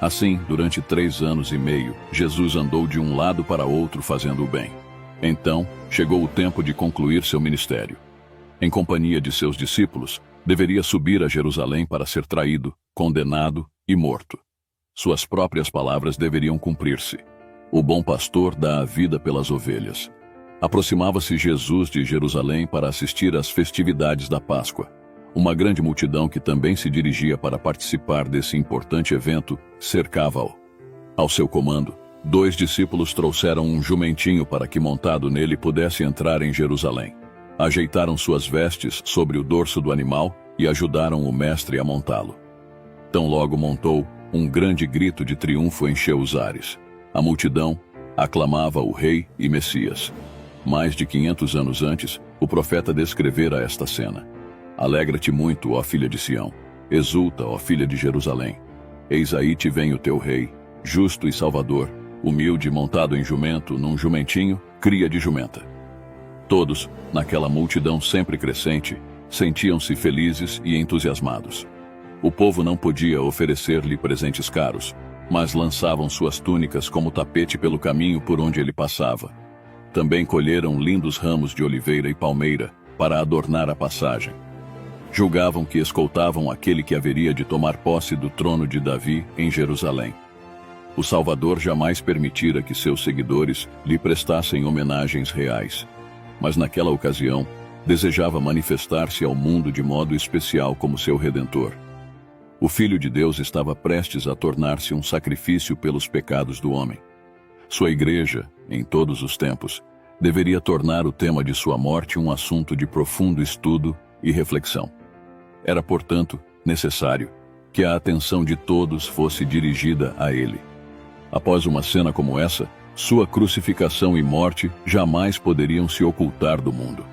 Assim, durante 3 anos e meio, Jesus andou de um lado para outro fazendo o bem. Então, chegou o tempo de concluir seu ministério. Em companhia de seus discípulos, deveria subir a Jerusalém para ser traído, condenado e morto. Suas próprias palavras deveriam cumprir-se. O bom pastor dá a vida pelas ovelhas. Aproximava-se Jesus de Jerusalém para assistir às festividades da Páscoa. Uma grande multidão que também se dirigia para participar desse importante evento cercava-o. Ao seu comando, 2 discípulos trouxeram um jumentinho para que montado nele pudesse entrar em Jerusalém. Ajeitaram suas vestes sobre o dorso do animal e ajudaram o mestre a montá-lo. Tão logo montou, um grande grito de triunfo encheu os ares. A multidão aclamava o rei e Messias. Mais de 500 anos antes, o profeta descrevera esta cena. Alegra-te muito, ó filha de Sião. Exulta, ó filha de Jerusalém. Eis aí te vem o teu rei, justo e salvador, humilde montado em jumento, num jumentinho, cria de jumenta. Todos, naquela multidão sempre crescente, sentiam-se felizes e entusiasmados. O povo não podia oferecer-lhe presentes caros, mas lançavam suas túnicas como tapete pelo caminho por onde ele passava. Também colheram lindos ramos de oliveira e palmeira para adornar a passagem. Julgavam que escoltavam aquele que haveria de tomar posse do trono de Davi em Jerusalém. O Salvador jamais permitira que seus seguidores lhe prestassem homenagens reais, mas naquela ocasião desejava manifestar-se ao mundo de modo especial como seu Redentor. O Filho de Deus estava prestes a tornar-se um sacrifício pelos pecados do homem. Sua igreja, em todos os tempos, deveria tornar o tema de sua morte um assunto de profundo estudo e reflexão. Era, portanto, necessário que a atenção de todos fosse dirigida a ele. Após uma cena como essa, sua crucificação e morte jamais poderiam se ocultar do mundo.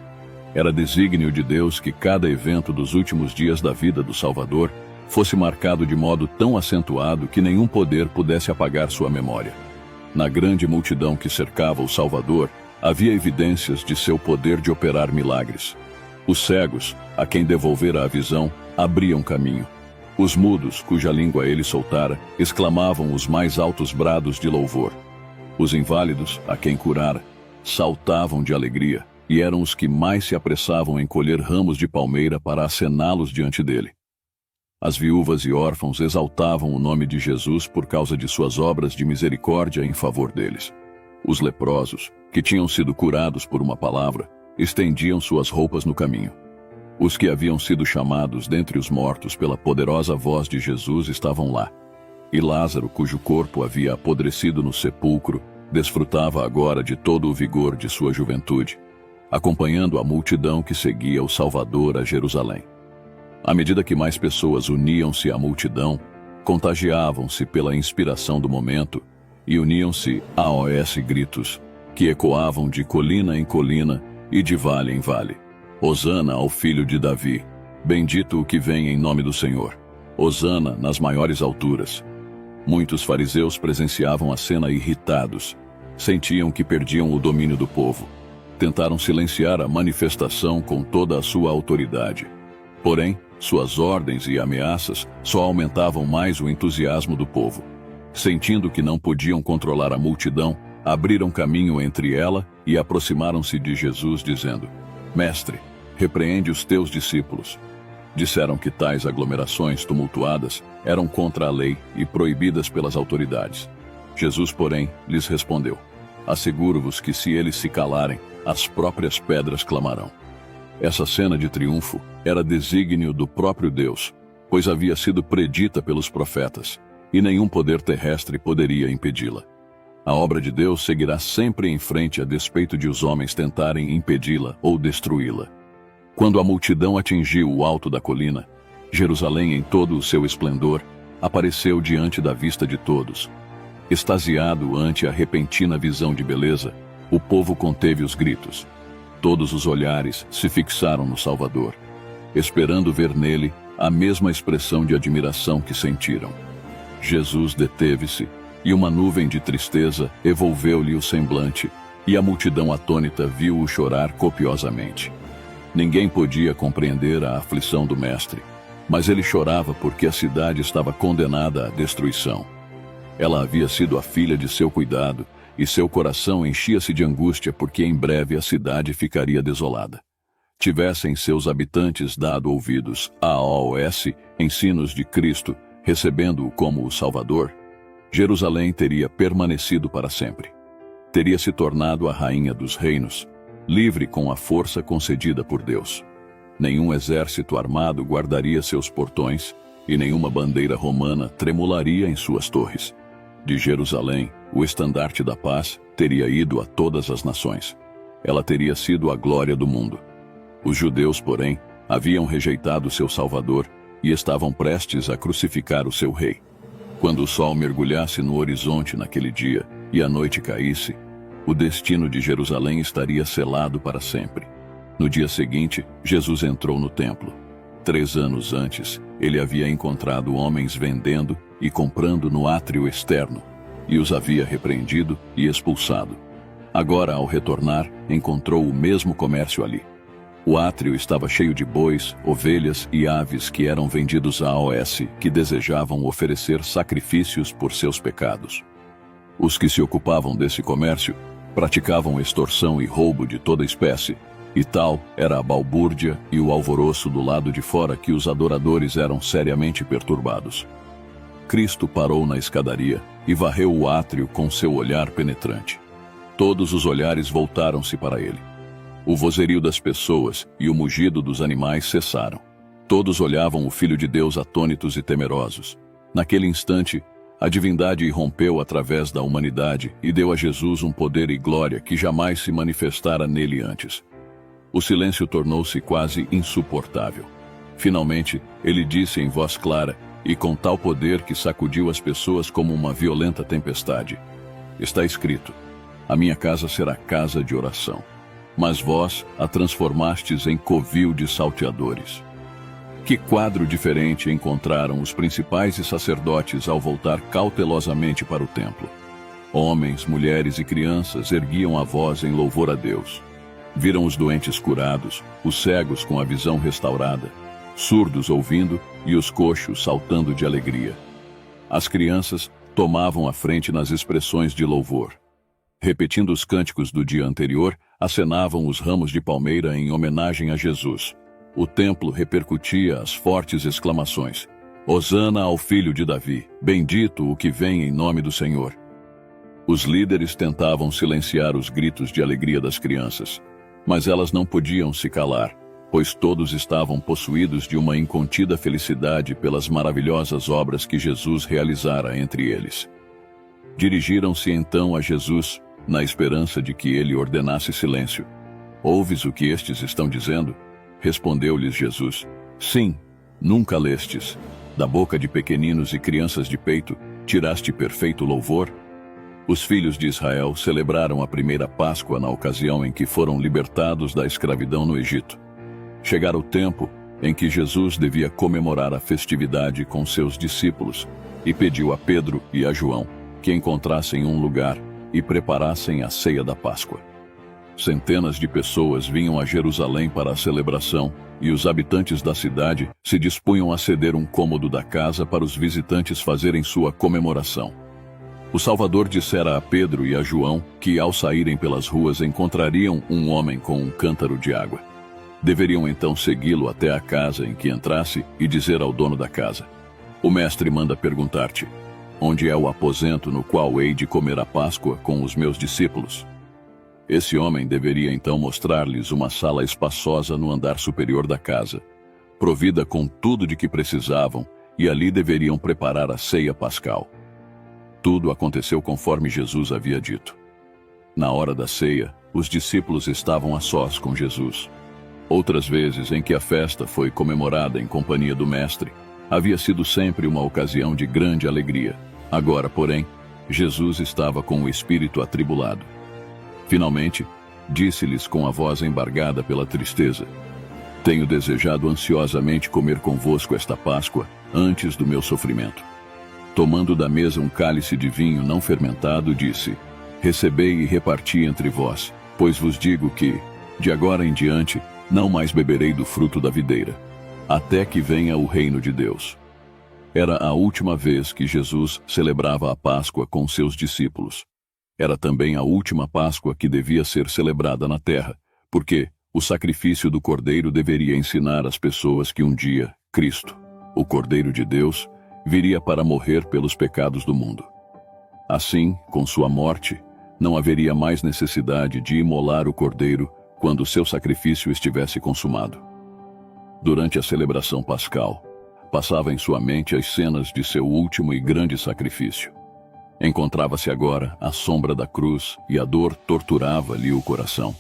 Era desígnio de Deus que cada evento dos últimos dias da vida do Salvador fosse marcado de modo tão acentuado que nenhum poder pudesse apagar sua memória. Na grande multidão que cercava o Salvador, havia evidências de seu poder de operar milagres. Os cegos, a quem devolvera a visão, abriam caminho. Os mudos, cuja língua ele soltara, exclamavam os mais altos brados de louvor. Os inválidos, a quem curara, saltavam de alegria, e eram os que mais se apressavam em colher ramos de palmeira para acená-los diante dele. As viúvas e órfãos exaltavam o nome de Jesus por causa de suas obras de misericórdia em favor deles. Os leprosos, que tinham sido curados por uma palavra, estendiam suas roupas no caminho. Os que haviam sido chamados dentre os mortos pela poderosa voz de Jesus estavam lá. E Lázaro, cujo corpo havia apodrecido no sepulcro, desfrutava agora de todo o vigor de sua juventude, acompanhando a multidão que seguia o Salvador a Jerusalém. À medida que mais pessoas uniam-se à multidão, contagiavam-se pela inspiração do momento e uniam-se aos gritos, que ecoavam de colina em colina e de vale em vale. Hosana ao filho de Davi, bendito o que vem em nome do Senhor. Hosana nas maiores alturas. Muitos fariseus presenciavam a cena irritados. Sentiam que perdiam o domínio do povo. Tentaram silenciar a manifestação com toda a sua autoridade. Porém, suas ordens e ameaças só aumentavam mais o entusiasmo do povo. Sentindo que não podiam controlar a multidão, abriram caminho entre ela e aproximaram-se de Jesus, dizendo: Mestre, repreende os teus discípulos. Disseram que tais aglomerações tumultuadas eram contra a lei e proibidas pelas autoridades. Jesus, porém, lhes respondeu: Asseguro-vos que se eles se calarem, as próprias pedras clamarão. Essa cena de triunfo era desígnio do próprio Deus, pois havia sido predita pelos profetas, e nenhum poder terrestre poderia impedi-la. A obra de Deus seguirá sempre em frente a despeito de os homens tentarem impedi-la ou destruí-la. Quando a multidão atingiu o alto da colina, Jerusalém em todo o seu esplendor apareceu diante da vista de todos. Extasiado ante a repentina visão de beleza, o povo conteve os gritos. Todos os olhares se fixaram no Salvador, esperando ver nele a mesma expressão de admiração que sentiram. Jesus deteve-se, e uma nuvem de tristeza envolveu-lhe o semblante, e a multidão atônita viu-o chorar copiosamente. Ninguém podia compreender a aflição do mestre, mas ele chorava porque a cidade estava condenada à destruição. Ela havia sido a filha de seu cuidado, e seu coração enchia-se de angústia porque em breve a cidade ficaria desolada. Tivessem seus habitantes dado ouvidos aos ensinos de Cristo, recebendo-o como o Salvador, Jerusalém teria permanecido para sempre. Teria se tornado a rainha dos reinos, livre com a força concedida por Deus. Nenhum exército armado guardaria seus portões, e nenhuma bandeira romana tremularia em suas torres. De Jerusalém, o estandarte da paz teria ido a todas as nações. Ela teria sido a glória do mundo. Os judeus, porém, haviam rejeitado seu Salvador e estavam prestes a crucificar o seu rei. Quando o sol mergulhasse no horizonte naquele dia e a noite caísse, o destino de Jerusalém estaria selado para sempre. No dia seguinte, Jesus entrou no templo. 3 anos antes, ele havia encontrado homens vendendo e comprando no átrio externo, e os havia repreendido e expulsado. Agora, ao retornar, encontrou o mesmo comércio ali. O átrio estava cheio de bois, ovelhas e aves que eram vendidos aos que desejavam oferecer sacrifícios por seus pecados. Os que se ocupavam desse comércio praticavam extorsão e roubo de toda espécie, e tal era a balbúrdia e o alvoroço do lado de fora que os adoradores eram seriamente perturbados. Cristo parou na escadaria e varreu o átrio com seu olhar penetrante. Todos os olhares voltaram-se para ele. O vozerio das pessoas e o mugido dos animais cessaram. Todos olhavam o Filho de Deus atônitos e temerosos. Naquele instante, a divindade irrompeu através da humanidade e deu a Jesus um poder e glória que jamais se manifestara nele antes. O silêncio tornou-se quase insuportável. Finalmente, ele disse em voz clara e com tal poder que sacudiu as pessoas como uma violenta tempestade: Está escrito, a minha casa será casa de oração, mas vós a transformastes em covil de salteadores. Que quadro diferente encontraram os principais e sacerdotes ao voltar cautelosamente para o templo. Homens, mulheres e crianças erguiam a voz em louvor a Deus. Viram os doentes curados, os cegos com a visão restaurada, surdos ouvindo e os coxos saltando de alegria. As crianças tomavam a frente nas expressões de louvor. Repetindo os cânticos do dia anterior, acenavam os ramos de palmeira em homenagem a Jesus. O templo repercutia as fortes exclamações: Hosana ao filho de Davi, bendito o que vem em nome do Senhor. Os líderes tentavam silenciar os gritos de alegria das crianças, mas elas não podiam se calar, pois todos estavam possuídos de uma incontida felicidade pelas maravilhosas obras que Jesus realizara entre eles. Dirigiram-se então a Jesus, na esperança de que ele ordenasse silêncio. Ouves o que estes estão dizendo? Respondeu-lhes Jesus: Sim, nunca lestes. Da boca de pequeninos e crianças de peito, tiraste perfeito louvor? Os filhos de Israel celebraram a primeira Páscoa na ocasião em que foram libertados da escravidão no Egito. Chegara o tempo em que Jesus devia comemorar a festividade com seus discípulos e pediu a Pedro e a João que encontrassem um lugar e preparassem a ceia da Páscoa. Centenas de pessoas vinham a Jerusalém para a celebração e os habitantes da cidade se dispunham a ceder um cômodo da casa para os visitantes fazerem sua comemoração. O Salvador dissera a Pedro e a João que, ao saírem pelas ruas, encontrariam um homem com um cântaro de água. Deveriam então segui-lo até a casa em que entrasse e dizer ao dono da casa: O mestre manda perguntar-te: onde é o aposento no qual hei de comer a Páscoa com os meus discípulos? Esse homem deveria então mostrar-lhes uma sala espaçosa no andar superior da casa, provida com tudo de que precisavam, e ali deveriam preparar a ceia pascal. Tudo aconteceu conforme Jesus havia dito. Na hora da ceia, os discípulos estavam a sós com Jesus. Outras vezes em que a festa foi comemorada em companhia do Mestre, havia sido sempre uma ocasião de grande alegria. Agora, porém, Jesus estava com o espírito atribulado. Finalmente, disse-lhes com a voz embargada pela tristeza: Tenho desejado ansiosamente comer convosco esta Páscoa antes do meu sofrimento. Tomando da mesa um cálice de vinho não fermentado, disse: Recebei e reparti entre vós, pois vos digo que, de agora em diante, não mais beberei do fruto da videira, até que venha o reino de Deus. Era a última vez que Jesus celebrava a Páscoa com seus discípulos. Era também a última Páscoa que devia ser celebrada na terra, porque o sacrifício do Cordeiro deveria ensinar as pessoas que um dia Cristo, o Cordeiro de Deus, viria para morrer pelos pecados do mundo. Assim, com sua morte, não haveria mais necessidade de imolar o Cordeiro quando seu sacrifício estivesse consumado. Durante a celebração pascal, passava em sua mente as cenas de seu último e grande sacrifício. Encontrava-se agora à sombra da cruz e a dor torturava-lhe o coração.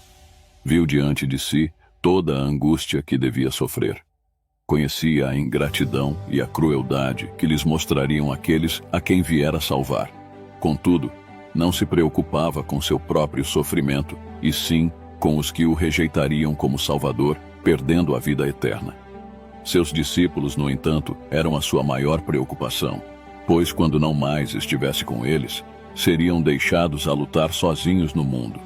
Viu diante de si toda a angústia que devia sofrer. Conhecia a ingratidão e a crueldade que lhes mostrariam aqueles a quem viera salvar. Contudo, não se preocupava com seu próprio sofrimento, e sim com os que o rejeitariam como Salvador, perdendo a vida eterna. Seus discípulos, no entanto, eram a sua maior preocupação, pois quando não mais estivesse com eles, seriam deixados a lutar sozinhos no mundo.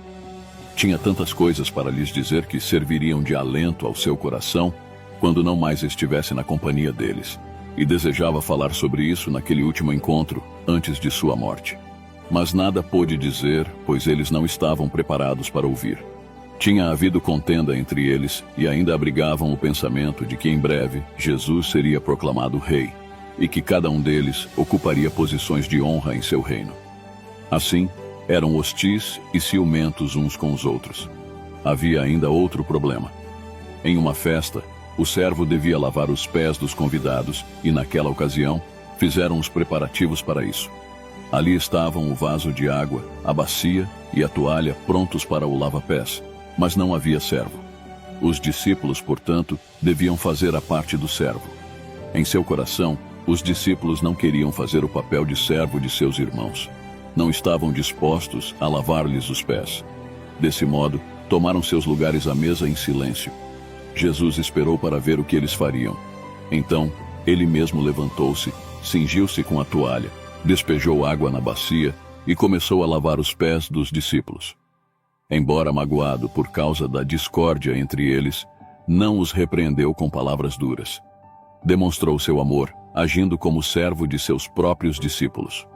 Tinha tantas coisas para lhes dizer que serviriam de alento ao seu coração quando não mais estivesse na companhia deles, e desejava falar sobre isso naquele último encontro, antes de sua morte. Mas nada pôde dizer, pois eles não estavam preparados para ouvir. Tinha havido contenda entre eles e ainda abrigavam o pensamento de que em breve Jesus seria proclamado rei, e que cada um deles ocuparia posições de honra em seu reino. Assim, eram hostis e ciumentos uns com os outros. Havia ainda outro problema. Em uma festa, o servo devia lavar os pés dos convidados e, naquela ocasião, fizeram os preparativos para isso. Ali estavam o vaso de água, a bacia e a toalha prontos para o lava-pés, mas não havia servo. Os discípulos, portanto, deviam fazer a parte do servo. Em seu coração, os discípulos não queriam fazer o papel de servo de seus irmãos. Não estavam dispostos a lavar-lhes os pés. Desse modo, tomaram seus lugares à mesa em silêncio. Jesus esperou para ver o que eles fariam. Então, ele mesmo levantou-se, cingiu-se com a toalha, despejou água na bacia e começou a lavar os pés dos discípulos. Embora magoado por causa da discórdia entre eles, não os repreendeu com palavras duras. Demonstrou seu amor, agindo como servo de seus próprios discípulos.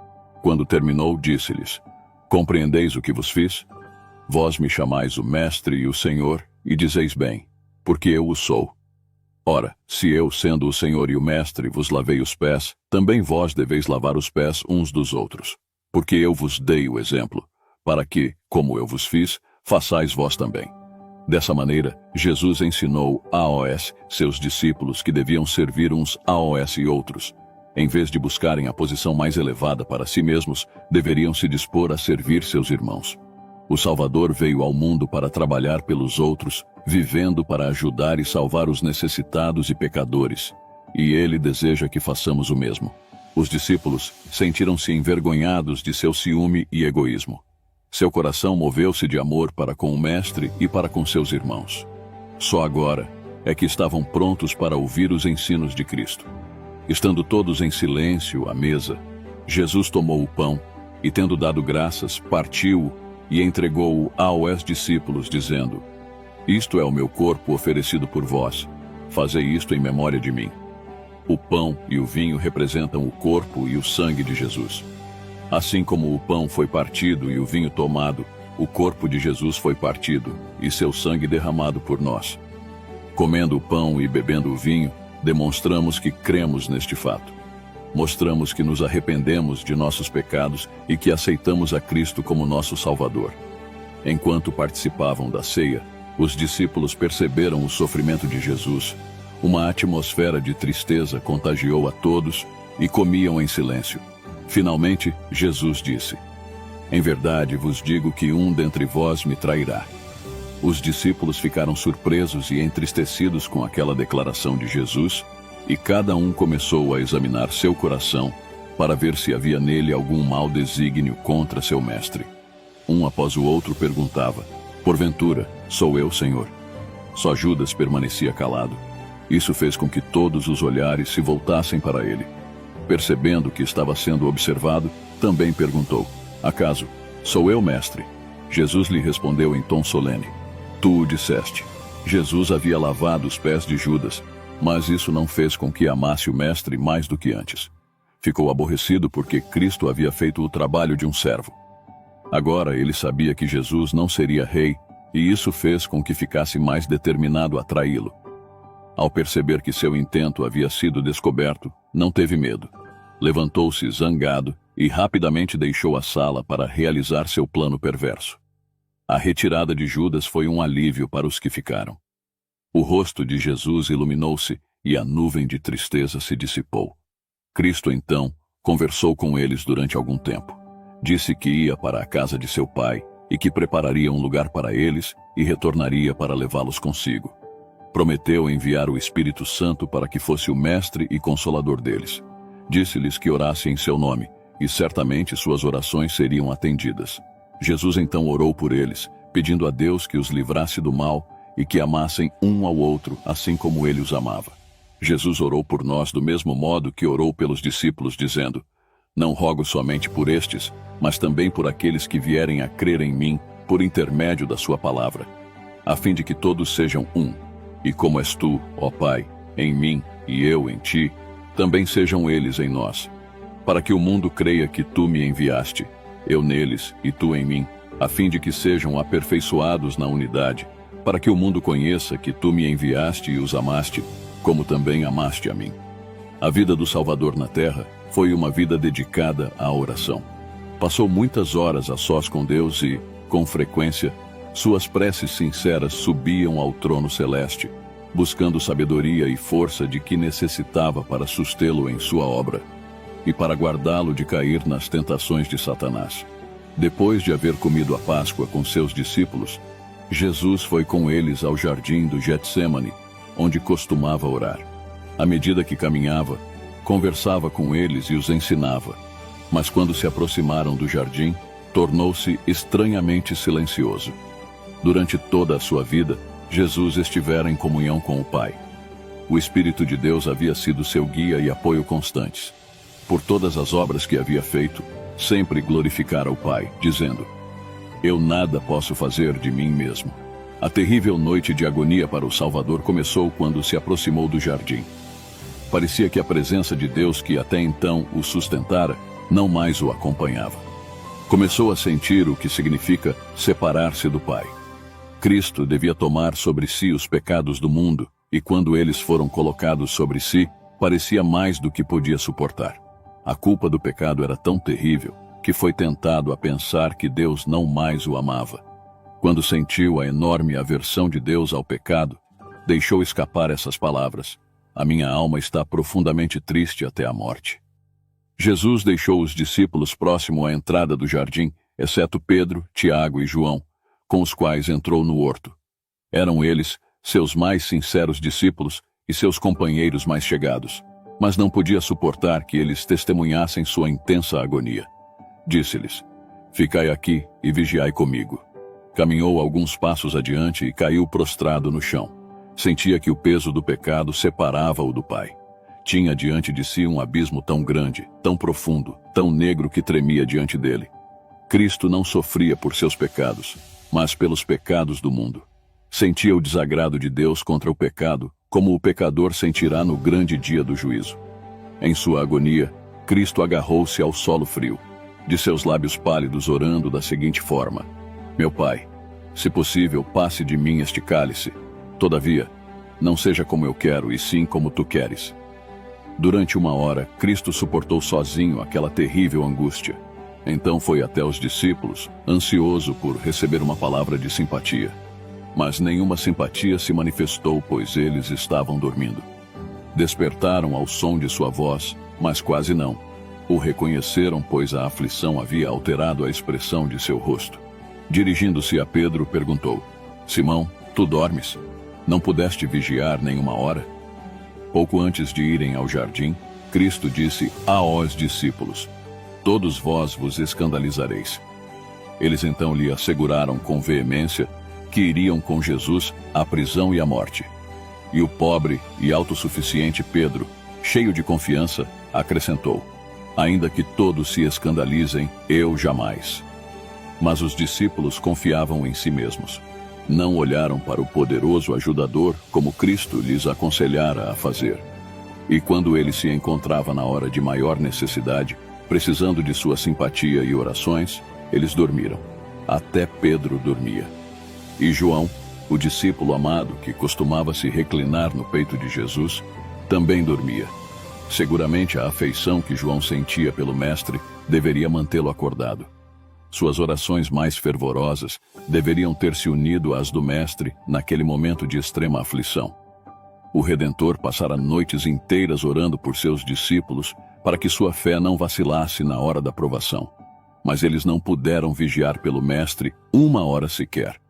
Quando terminou, disse-lhes: Compreendeis o que vos fiz? Vós me chamais o Mestre e o Senhor, e dizeis bem, porque eu o sou. Ora, se eu, sendo o Senhor e o Mestre, vos lavei os pés, também vós deveis lavar os pés uns dos outros. Porque eu vos dei o exemplo, para que, como eu vos fiz, façais vós também. Dessa maneira, Jesus ensinou aos seus discípulos que deviam servir uns aos outros. Em vez de buscarem a posição mais elevada para si mesmos, deveriam se dispor a servir seus irmãos. O Salvador veio ao mundo para trabalhar pelos outros, vivendo para ajudar e salvar os necessitados e pecadores. E ele deseja que façamos o mesmo. Os discípulos sentiram-se envergonhados de seu ciúme e egoísmo. Seu coração moveu-se de amor para com o Mestre e para com seus irmãos. Só agora é que estavam prontos para ouvir os ensinos de Cristo. Estando todos em silêncio à mesa, Jesus tomou o pão e, tendo dado graças, partiu-o e entregou-o aos discípulos, dizendo: Isto é o meu corpo oferecido por vós. Fazei isto em memória de mim. O pão e o vinho representam o corpo e o sangue de Jesus. Assim como o pão foi partido e o vinho tomado, o corpo de Jesus foi partido e seu sangue derramado por nós. Comendo o pão e bebendo o vinho, demonstramos que cremos neste fato. Mostramos que nos arrependemos de nossos pecados e que aceitamos a Cristo como nosso Salvador. Enquanto participavam da ceia, os discípulos perceberam o sofrimento de Jesus. Uma atmosfera de tristeza contagiou a todos e comiam em silêncio. Finalmente, Jesus disse: "Em verdade vos digo que um dentre vós me trairá." Os discípulos ficaram surpresos e entristecidos com aquela declaração de Jesus, e cada um começou a examinar seu coração para ver se havia nele algum mau desígnio contra seu mestre. Um após o outro perguntava: "Porventura, sou eu, Senhor?" Só Judas permanecia calado. Isso fez com que todos os olhares se voltassem para ele. Percebendo que estava sendo observado, também perguntou: "Acaso, sou eu, mestre?" Jesus lhe respondeu em tom solene: "Tu o disseste." Jesus havia lavado os pés de Judas, mas isso não fez com que amasse o mestre mais do que antes. Ficou aborrecido porque Cristo havia feito o trabalho de um servo. Agora ele sabia que Jesus não seria rei, e isso fez com que ficasse mais determinado a traí-lo. Ao perceber que seu intento havia sido descoberto, não teve medo. Levantou-se zangado e rapidamente deixou a sala para realizar seu plano perverso. A retirada de Judas foi um alívio para os que ficaram. O rosto de Jesus iluminou-se e a nuvem de tristeza se dissipou. Cristo, então, conversou com eles durante algum tempo. Disse que ia para a casa de seu pai e que prepararia um lugar para eles e retornaria para levá-los consigo. Prometeu enviar o Espírito Santo para que fosse o mestre e consolador deles. Disse-lhes que orassem em seu nome, e certamente suas orações seriam atendidas. Jesus então orou por eles, pedindo a Deus que os livrasse do mal e que amassem um ao outro, assim como ele os amava. Jesus orou por nós do mesmo modo que orou pelos discípulos, dizendo: "Não rogo somente por estes, mas também por aqueles que vierem a crer em mim, por intermédio da sua palavra, a fim de que todos sejam um. E como és tu, ó Pai, em mim e eu em ti, também sejam eles em nós, para que o mundo creia que tu me enviaste, eu neles e tu em mim, a fim de que sejam aperfeiçoados na unidade, para que o mundo conheça que tu me enviaste e os amaste, como também amaste a mim." A vida do Salvador na terra foi uma vida dedicada à oração. Passou muitas horas a sós com Deus e, com frequência, suas preces sinceras subiam ao trono celeste, buscando sabedoria e força de que necessitava para sustê-lo em sua obra e para guardá-lo de cair nas tentações de Satanás. Depois de haver comido a Páscoa com seus discípulos, Jesus foi com eles ao jardim do Getsêmani, onde costumava orar. À medida que caminhava, conversava com eles e os ensinava. Mas quando se aproximaram do jardim, tornou-se estranhamente silencioso. Durante toda a sua vida, Jesus estivera em comunhão com o Pai. O Espírito de Deus havia sido seu guia e apoio constantes. Por todas as obras que havia feito, sempre glorificara o Pai, dizendo: "Eu nada posso fazer de mim mesmo." A terrível noite de agonia para o Salvador começou quando se aproximou do jardim. Parecia que a presença de Deus, que até então o sustentara, não mais o acompanhava. Começou a sentir o que significa separar-se do Pai. Cristo devia tomar sobre si os pecados do mundo, e quando eles foram colocados sobre si, parecia mais do que podia suportar. A culpa do pecado era tão terrível que foi tentado a pensar que Deus não mais o amava. Quando sentiu a enorme aversão de Deus ao pecado, deixou escapar essas palavras: "A minha alma está profundamente triste até a morte." Jesus deixou os discípulos próximo à entrada do jardim, exceto Pedro, Tiago e João, com os quais entrou no horto. Eram eles seus mais sinceros discípulos e seus companheiros mais chegados, mas não podia suportar que eles testemunhassem sua intensa agonia. Disse-lhes: "Ficai aqui e vigiai comigo." Caminhou alguns passos adiante e caiu prostrado no chão. Sentia que o peso do pecado separava-o do Pai. Tinha diante de si um abismo tão grande, tão profundo, tão negro que tremia diante dele. Cristo não sofria por seus pecados, mas pelos pecados do mundo. Sentia o desagrado de Deus contra o pecado, como o pecador sentirá no grande dia do juízo. Em sua agonia, Cristo agarrou-se ao solo frio, de seus lábios pálidos orando da seguinte forma: "Meu Pai, se possível, passe de mim este cálice. Todavia, não seja como eu quero, e sim como tu queres." Durante 1 hora, Cristo suportou sozinho aquela terrível angústia. Então foi até os discípulos, ansioso por receber uma palavra de simpatia. Mas nenhuma simpatia se manifestou, pois eles estavam dormindo. Despertaram ao som de sua voz, mas quase não. O reconheceram, pois a aflição havia alterado a expressão de seu rosto. Dirigindo-se a Pedro, perguntou: Simão, tu dormes? Não pudeste vigiar nenhuma hora? Pouco antes de irem ao jardim, Cristo disse aos discípulos: Todos vós vos escandalizareis. Eles então lhe asseguraram com veemência que iriam com Jesus à prisão e à morte. E o pobre e autossuficiente Pedro, cheio de confiança, acrescentou: Ainda que todos se escandalizem, eu jamais. Mas os discípulos confiavam em si mesmos. Não olharam para o poderoso ajudador como Cristo lhes aconselhara a fazer. E quando ele se encontrava na hora de maior necessidade, precisando de sua simpatia e orações, eles dormiram. Até Pedro dormia. E João, o discípulo amado que costumava se reclinar no peito de Jesus, também dormia. Seguramente a afeição que João sentia pelo Mestre deveria mantê-lo acordado. Suas orações mais fervorosas deveriam ter se unido às do Mestre naquele momento de extrema aflição. O Redentor passara noites inteiras orando por seus discípulos para que sua fé não vacilasse na hora da provação. Mas eles não puderam vigiar pelo Mestre uma hora sequer.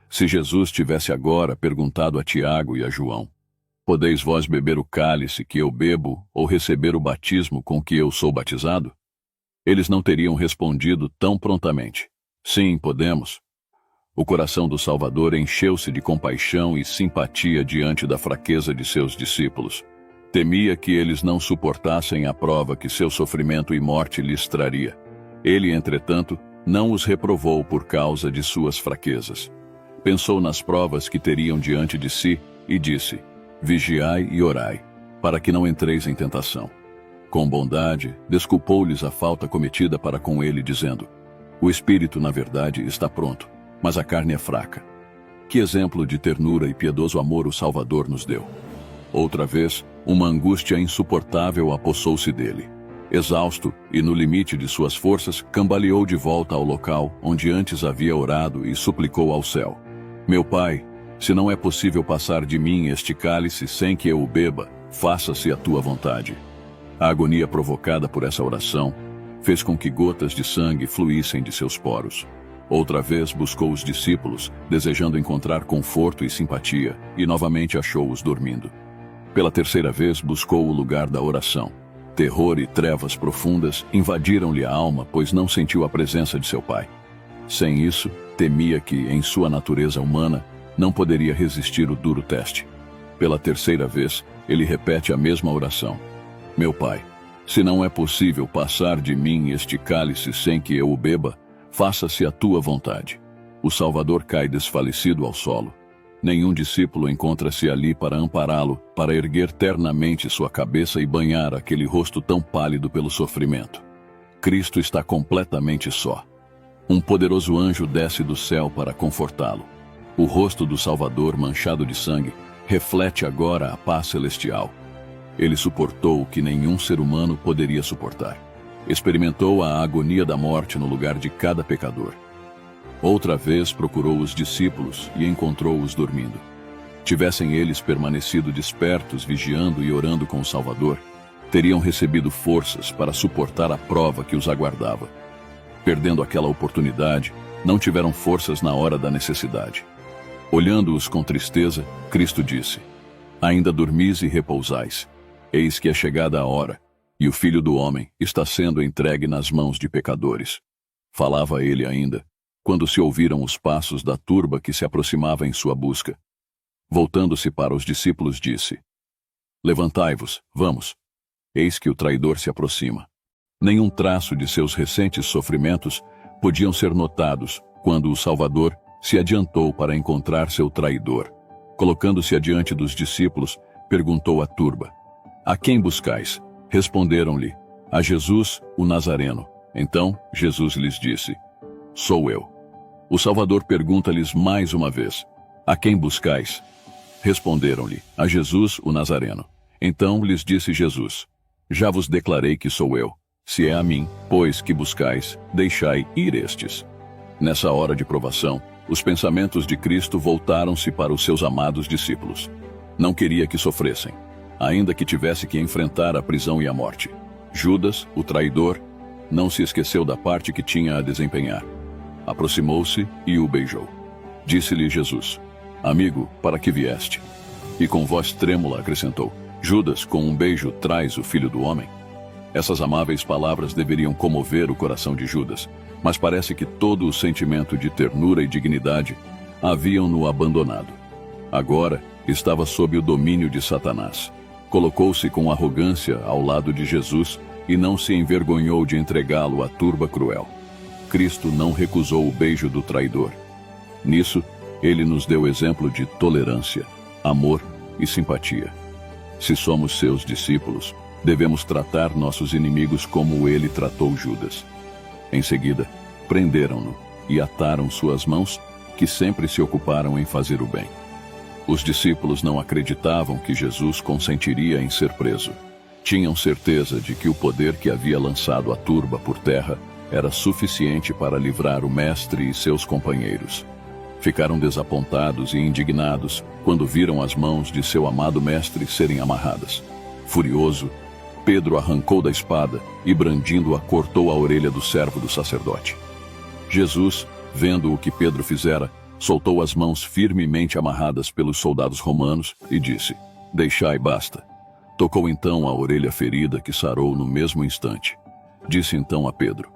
Se Jesus tivesse agora perguntado a Tiago e a João: Podeis vós beber o cálice que eu bebo ou receber o batismo com que eu sou batizado? Eles não teriam respondido tão prontamente: Sim, podemos. O coração do Salvador encheu-se de compaixão e simpatia diante da fraqueza de seus discípulos. Temia que eles não suportassem a prova que seu sofrimento e morte lhes traria. Ele, entretanto, não os reprovou por causa de suas fraquezas. Pensou nas provas que teriam diante de si e disse: Vigiai e orai, para que não entreis em tentação. Com bondade, desculpou-lhes a falta cometida para com ele, dizendo: O espírito, na verdade, está pronto, mas a carne é fraca. Que exemplo de ternura e piedoso amor o Salvador nos deu! Outra vez, uma angústia insuportável apossou-se dele. Exausto e no limite de suas forças, cambaleou de volta ao local onde antes havia orado e suplicou ao céu: Meu Pai, se não é possível passar de mim este cálice sem que eu o beba, faça-se a tua vontade. A agonia provocada por essa oração fez com que gotas de sangue fluíssem de seus poros. Outra vez buscou os discípulos, desejando encontrar conforto e simpatia, e novamente achou-os dormindo. Pela terceira vez buscou o lugar da oração. Terror e trevas profundas invadiram-lhe a alma, pois não sentiu a presença de seu Pai. Sem isso, temia que, em sua natureza humana, não poderia resistir o duro teste. Pela terceira vez, ele repete a mesma oração: Meu Pai, se não é possível passar de mim este cálice sem que eu o beba, faça-se a tua vontade. O Salvador cai desfalecido ao solo. Nenhum discípulo encontra-se ali para ampará-lo, para erguer ternamente sua cabeça e banhar aquele rosto tão pálido pelo sofrimento. Cristo está completamente só. Um poderoso anjo desce do céu para confortá-lo. O rosto do Salvador, manchado de sangue, reflete agora a paz celestial. Ele suportou o que nenhum ser humano poderia suportar. Experimentou a agonia da morte no lugar de cada pecador. Outra vez procurou os discípulos e encontrou-os dormindo. Tivessem eles permanecido despertos, vigiando e orando com o Salvador, teriam recebido forças para suportar a prova que os aguardava. Perdendo aquela oportunidade, não tiveram forças na hora da necessidade. Olhando-os com tristeza, Cristo disse: Ainda dormis e repousais. Eis que é chegada a hora, e o Filho do Homem está sendo entregue nas mãos de pecadores. Falava ele ainda, quando se ouviram os passos da turba que se aproximava em sua busca. Voltando-se para os discípulos, disse: Levantai-vos, vamos. Eis que o traidor se aproxima. Nenhum traço de seus recentes sofrimentos podiam ser notados quando o Salvador se adiantou para encontrar seu traidor. Colocando-se adiante dos discípulos, perguntou à turba: A quem buscais? Responderam-lhe: A Jesus, o Nazareno. Então Jesus lhes disse: Sou eu. O Salvador pergunta-lhes mais uma vez: A quem buscais? Responderam-lhe: A Jesus, o Nazareno. Então lhes disse Jesus: Já vos declarei que sou eu. Se é a mim, pois, que buscais, deixai ir estes. Nessa hora de provação, os pensamentos de Cristo voltaram-se para os seus amados discípulos. Não queria que sofressem, ainda que tivesse que enfrentar a prisão e a morte. Judas, o traidor, não se esqueceu da parte que tinha a desempenhar. Aproximou-se e o beijou. Disse-lhe Jesus: Amigo, para que vieste? E com voz trêmula acrescentou: Judas, com um beijo traz o Filho do Homem? Essas amáveis palavras deveriam comover o coração de Judas, mas parece que todo o sentimento de ternura e dignidade haviam-no abandonado. Agora estava sob o domínio de Satanás. Colocou-se com arrogância ao lado de Jesus e não se envergonhou de entregá-lo à turba cruel. Cristo não recusou o beijo do traidor. Nisso, ele nos deu exemplo de tolerância, amor e simpatia. Se somos seus discípulos, devemos tratar nossos inimigos como ele tratou Judas. Em seguida, prenderam-no e ataram suas mãos, que sempre se ocuparam em fazer o bem. Os discípulos não acreditavam que Jesus consentiria em ser preso. Tinham certeza de que o poder que havia lançado a turba por terra era suficiente para livrar o mestre e seus companheiros. Ficaram desapontados e indignados quando viram as mãos de seu amado mestre serem amarradas. Furioso, Pedro arrancou da espada e, brandindo-a, cortou a orelha do servo do sacerdote. Jesus, vendo o que Pedro fizera, soltou as mãos firmemente amarradas pelos soldados romanos e disse: Deixai, basta. Tocou então a orelha ferida, que sarou no mesmo instante. Disse então a Pedro: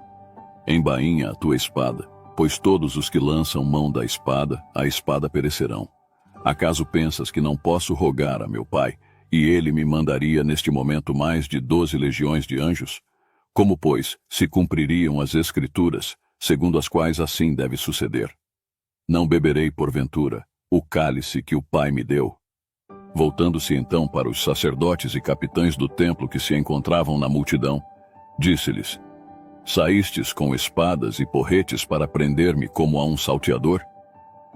Embainha a tua espada, pois todos os que lançam mão da espada, a espada perecerão. Acaso pensas que não posso rogar a meu Pai, e ele me mandaria neste momento mais de 12 legiões de anjos? Como, pois, se cumpririam as Escrituras, segundo as quais assim deve suceder? Não beberei, porventura, o cálice que o Pai me deu? Voltando-se então para os sacerdotes e capitães do templo que se encontravam na multidão, disse-lhes: Saístes com espadas e porretes para prender-me como a um salteador?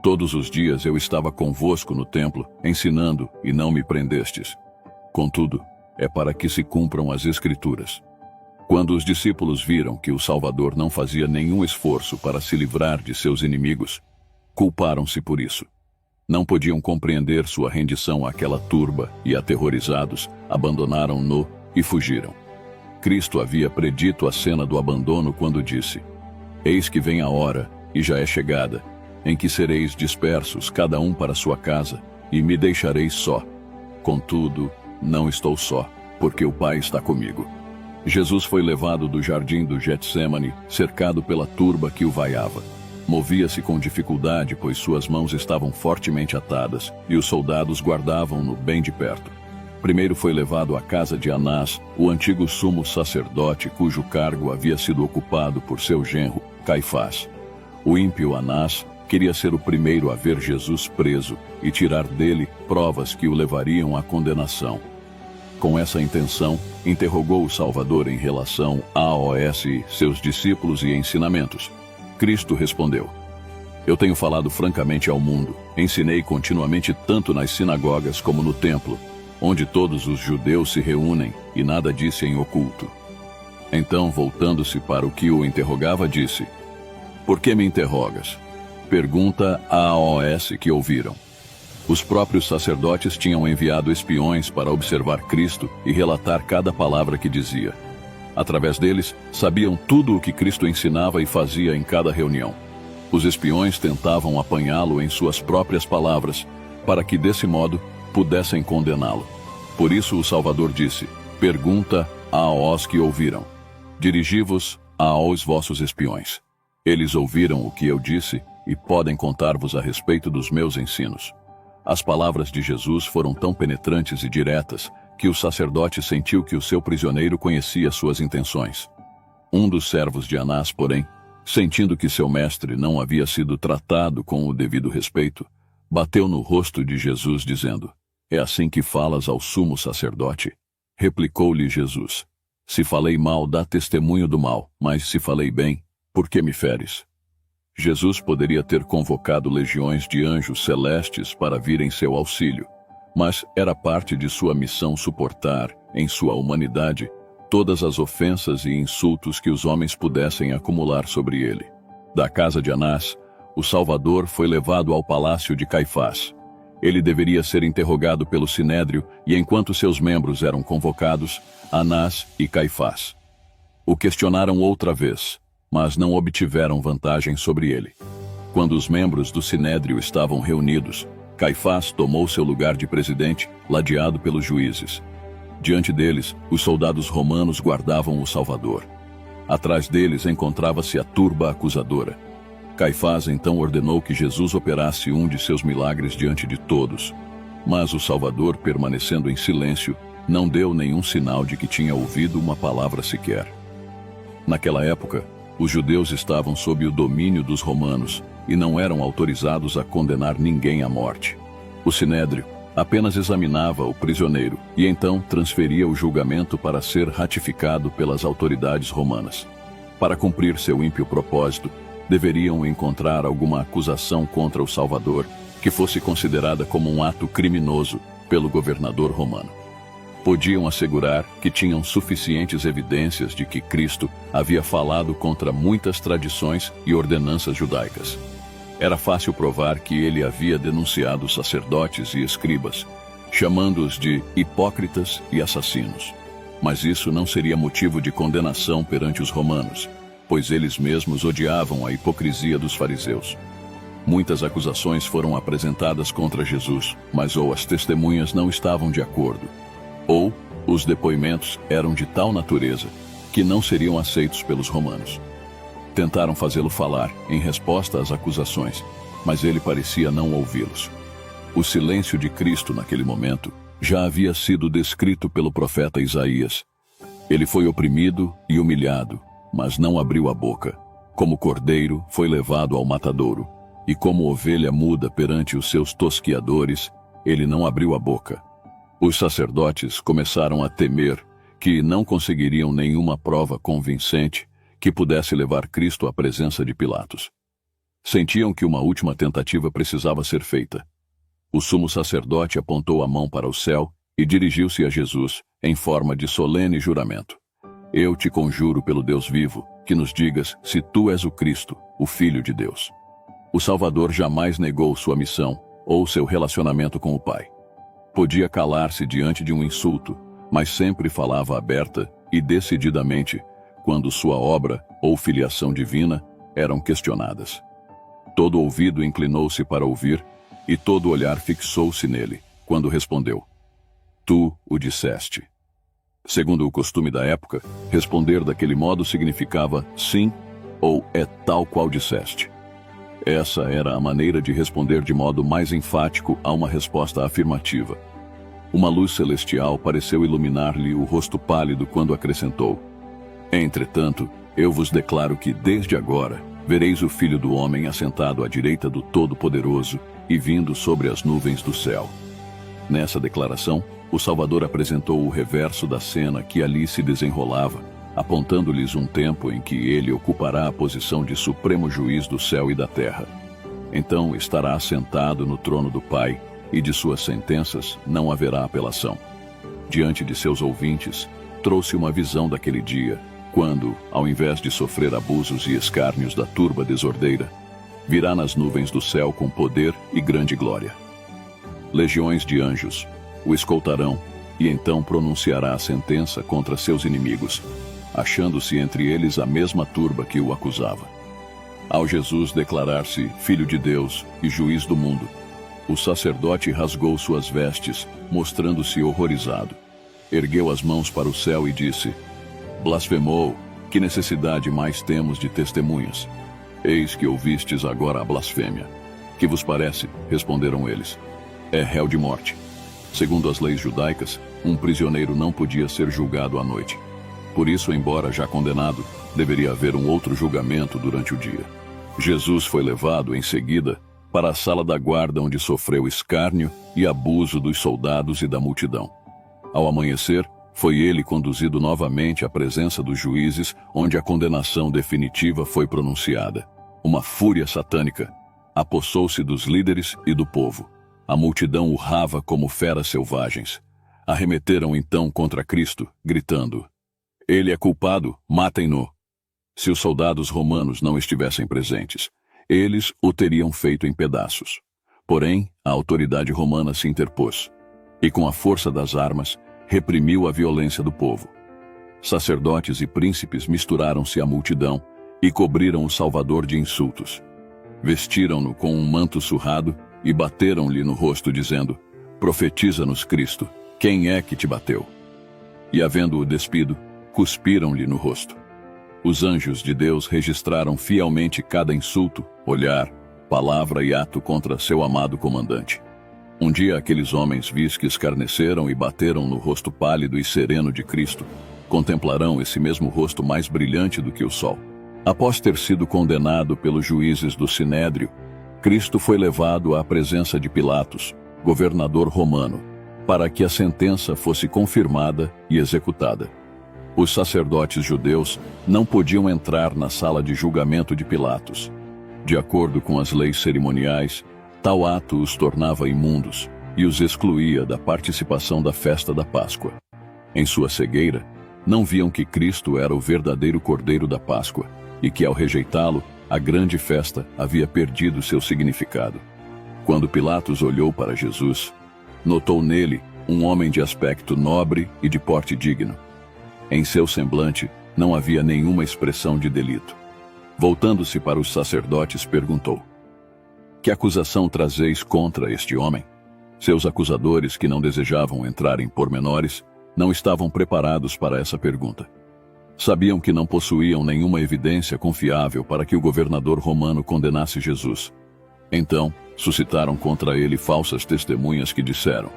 Todos os dias eu estava convosco no templo, ensinando, e não me prendestes. Contudo, é para que se cumpram as Escrituras. Quando os discípulos viram que o Salvador não fazia nenhum esforço para se livrar de seus inimigos, culparam-se por isso. Não podiam compreender sua rendição àquela turba e, aterrorizados, abandonaram-no e fugiram. Cristo havia predito a cena do abandono quando disse: Eis que vem a hora, e já é chegada, em que sereis dispersos, cada um para sua casa, e me deixareis só. Contudo, não estou só, porque o Pai está comigo. Jesus foi levado do jardim do Getsêmani, cercado pela turba que o vaiava. Movia-se com dificuldade, pois suas mãos estavam fortemente atadas, e os soldados guardavam-no bem de perto. Primeiro foi levado à casa de Anás, o antigo sumo sacerdote, cujo cargo havia sido ocupado por seu genro, Caifás. O ímpio Anás queria ser o primeiro a ver Jesus preso e tirar dele provas que o levariam à condenação. Com essa intenção, interrogou o Salvador em relação a seus discípulos e ensinamentos. Cristo respondeu: Eu tenho falado francamente ao mundo, ensinei continuamente tanto nas sinagogas como no templo, onde todos os judeus se reúnem, e nada disse em oculto. Então, voltando-se para o que o interrogava, disse: Por que me interrogas? Pergunta a AOS que ouviram. Os próprios sacerdotes tinham enviado espiões para observar Cristo e relatar cada palavra que dizia. Através deles, sabiam tudo o que Cristo ensinava e fazia em cada reunião. Os espiões tentavam apanhá-lo em suas próprias palavras, para que, desse modo, pudessem condená-lo. Por isso o Salvador disse: Pergunta aos que ouviram. Dirigi-vos aos vossos espiões. Eles ouviram o que eu disse e podem contar-vos a respeito dos meus ensinos. As palavras de Jesus foram tão penetrantes e diretas que o sacerdote sentiu que o seu prisioneiro conhecia suas intenções. Um dos servos de Anás, porém, sentindo que seu mestre não havia sido tratado com o devido respeito, bateu no rosto de Jesus, dizendo: É assim que falas ao sumo sacerdote? Replicou-lhe Jesus: Se falei mal, dá testemunho do mal, mas se falei bem, por que me feres? Jesus poderia ter convocado legiões de anjos celestes para vir em seu auxílio, mas era parte de sua missão suportar, em sua humanidade, todas as ofensas e insultos que os homens pudessem acumular sobre ele. Da casa de Anás, o Salvador foi levado ao palácio de Caifás. Ele deveria ser interrogado pelo Sinédrio e, enquanto seus membros eram convocados, Anás e Caifás o questionaram outra vez, mas não obtiveram vantagem sobre ele. Quando os membros do Sinédrio estavam reunidos, Caifás tomou seu lugar de presidente, ladeado pelos juízes. Diante deles, os soldados romanos guardavam o Salvador. Atrás deles encontrava-se a turba acusadora. Caifás então ordenou que Jesus operasse um de seus milagres diante de todos. Mas o Salvador, permanecendo em silêncio, não deu nenhum sinal de que tinha ouvido uma palavra sequer. Naquela época, os judeus estavam sob o domínio dos romanos e não eram autorizados a condenar ninguém à morte. O Sinédrio apenas examinava o prisioneiro e então transferia o julgamento para ser ratificado pelas autoridades romanas. Para cumprir seu ímpio propósito, deveriam encontrar alguma acusação contra o Salvador que fosse considerada como um ato criminoso pelo governador romano. Podiam assegurar que tinham suficientes evidências de que Cristo havia falado contra muitas tradições e ordenanças judaicas. Era fácil provar que ele havia denunciado sacerdotes e escribas, chamando-os de hipócritas e assassinos. Mas isso não seria motivo de condenação perante os romanos, pois eles mesmos odiavam a hipocrisia dos fariseus. Muitas acusações foram apresentadas contra Jesus, mas ou as testemunhas não estavam de acordo, ou os depoimentos eram de tal natureza que não seriam aceitos pelos romanos. Tentaram fazê-lo falar em resposta às acusações, mas ele parecia não ouvi-los. O silêncio de Cristo naquele momento já havia sido descrito pelo profeta Isaías. Ele foi oprimido e humilhado, mas não abriu a boca. Como cordeiro, foi levado ao matadouro, e como ovelha muda perante os seus tosquiadores, ele não abriu a boca. Os sacerdotes começaram a temer que não conseguiriam nenhuma prova convincente que pudesse levar Cristo à presença de Pilatos. Sentiam que uma última tentativa precisava ser feita. O sumo sacerdote apontou a mão para o céu e dirigiu-se a Jesus em forma de solene juramento. Eu te conjuro pelo Deus vivo, que nos digas se tu és o Cristo, o Filho de Deus. O Salvador jamais negou sua missão ou seu relacionamento com o Pai. Podia calar-se diante de um insulto, mas sempre falava aberta e decididamente quando sua obra ou filiação divina eram questionadas. Todo ouvido inclinou-se para ouvir e todo olhar fixou-se nele, quando respondeu: Tu o disseste. Segundo o costume da época, responder daquele modo significava sim ou é tal qual disseste. Essa era a maneira de responder de modo mais enfático a uma resposta afirmativa. Uma luz celestial pareceu iluminar-lhe o rosto pálido quando acrescentou: Entretanto, eu vos declaro que desde agora vereis o Filho do Homem assentado à direita do Todo-Poderoso e vindo sobre as nuvens do céu. Nessa declaração, o Salvador apresentou o reverso da cena que ali se desenrolava, apontando-lhes um tempo em que ele ocupará a posição de supremo juiz do céu e da terra. Então estará assentado no trono do Pai, e de suas sentenças não haverá apelação. Diante de seus ouvintes, trouxe uma visão daquele dia, quando, ao invés de sofrer abusos e escárnios da turba desordeira, virá nas nuvens do céu com poder e grande glória. Legiões de anjos o escoltarão, e então pronunciará a sentença contra seus inimigos, achando-se entre eles a mesma turba que o acusava. Ao Jesus declarar-se Filho de Deus e Juiz do mundo, o sacerdote rasgou suas vestes, mostrando-se horrorizado. Ergueu as mãos para o céu e disse: Blasfemou, que necessidade mais temos de testemunhas? Eis que ouvistes agora a blasfêmia. Que vos parece? Responderam eles. É réu de morte. Segundo as leis judaicas, um prisioneiro não podia ser julgado à noite. Por isso, embora já condenado, deveria haver um outro julgamento durante o dia. Jesus foi levado, em seguida, para a sala da guarda onde sofreu escárnio e abuso dos soldados e da multidão. Ao amanhecer, foi ele conduzido novamente à presença dos juízes, onde a condenação definitiva foi pronunciada. Uma fúria satânica apossou-se dos líderes e do povo. A multidão urrava como feras selvagens. Arremeteram então contra Cristo, gritando: Ele é culpado, matem-no. Se os soldados romanos não estivessem presentes, eles o teriam feito em pedaços. Porém, a autoridade romana se interpôs e, com a força das armas, reprimiu a violência do povo. Sacerdotes e príncipes misturaram-se à multidão e cobriram o Salvador de insultos. Vestiram-no com um manto surrado e bateram-lhe no rosto, dizendo: Profetiza-nos, Cristo, quem é que te bateu? E, havendo-o despido, cuspiram-lhe no rosto. Os anjos de Deus registraram fielmente cada insulto, olhar, palavra e ato contra seu amado comandante. Um dia aqueles homens vis que escarneceram e bateram no rosto pálido e sereno de Cristo, contemplarão esse mesmo rosto mais brilhante do que o sol. Após ter sido condenado pelos juízes do Sinédrio, Cristo foi levado à presença de Pilatos, governador romano, para que a sentença fosse confirmada e executada. Os sacerdotes judeus não podiam entrar na sala de julgamento de Pilatos. De acordo com as leis cerimoniais, tal ato os tornava imundos e os excluía da participação da festa da Páscoa. Em sua cegueira, não viam que Cristo era o verdadeiro Cordeiro da Páscoa e que, ao rejeitá-lo, a grande festa havia perdido seu significado. Quando Pilatos olhou para Jesus, notou nele um homem de aspecto nobre e de porte digno. Em seu semblante não havia nenhuma expressão de delito. Voltando-se para os sacerdotes, perguntou: Que acusação trazeis contra este homem? Seus acusadores, que não desejavam entrar em pormenores, não estavam preparados para essa pergunta. Sabiam que não possuíam nenhuma evidência confiável para que o governador romano condenasse Jesus. Então, suscitaram contra ele falsas testemunhas que disseram: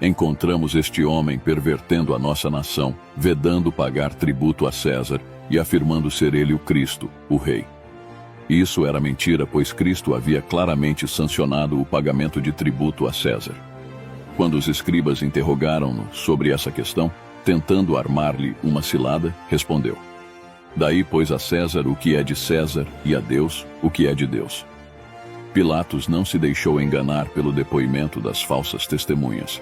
Encontramos este homem pervertendo a nossa nação, vedando pagar tributo a César e afirmando ser ele o Cristo, o Rei. Isso era mentira, pois Cristo havia claramente sancionado o pagamento de tributo a César. Quando os escribas interrogaram-no sobre essa questão, tentando armar-lhe uma cilada, respondeu: Daí, pois, a César o que é de César e a Deus o que é de Deus. Pilatos não se deixou enganar pelo depoimento das falsas testemunhas.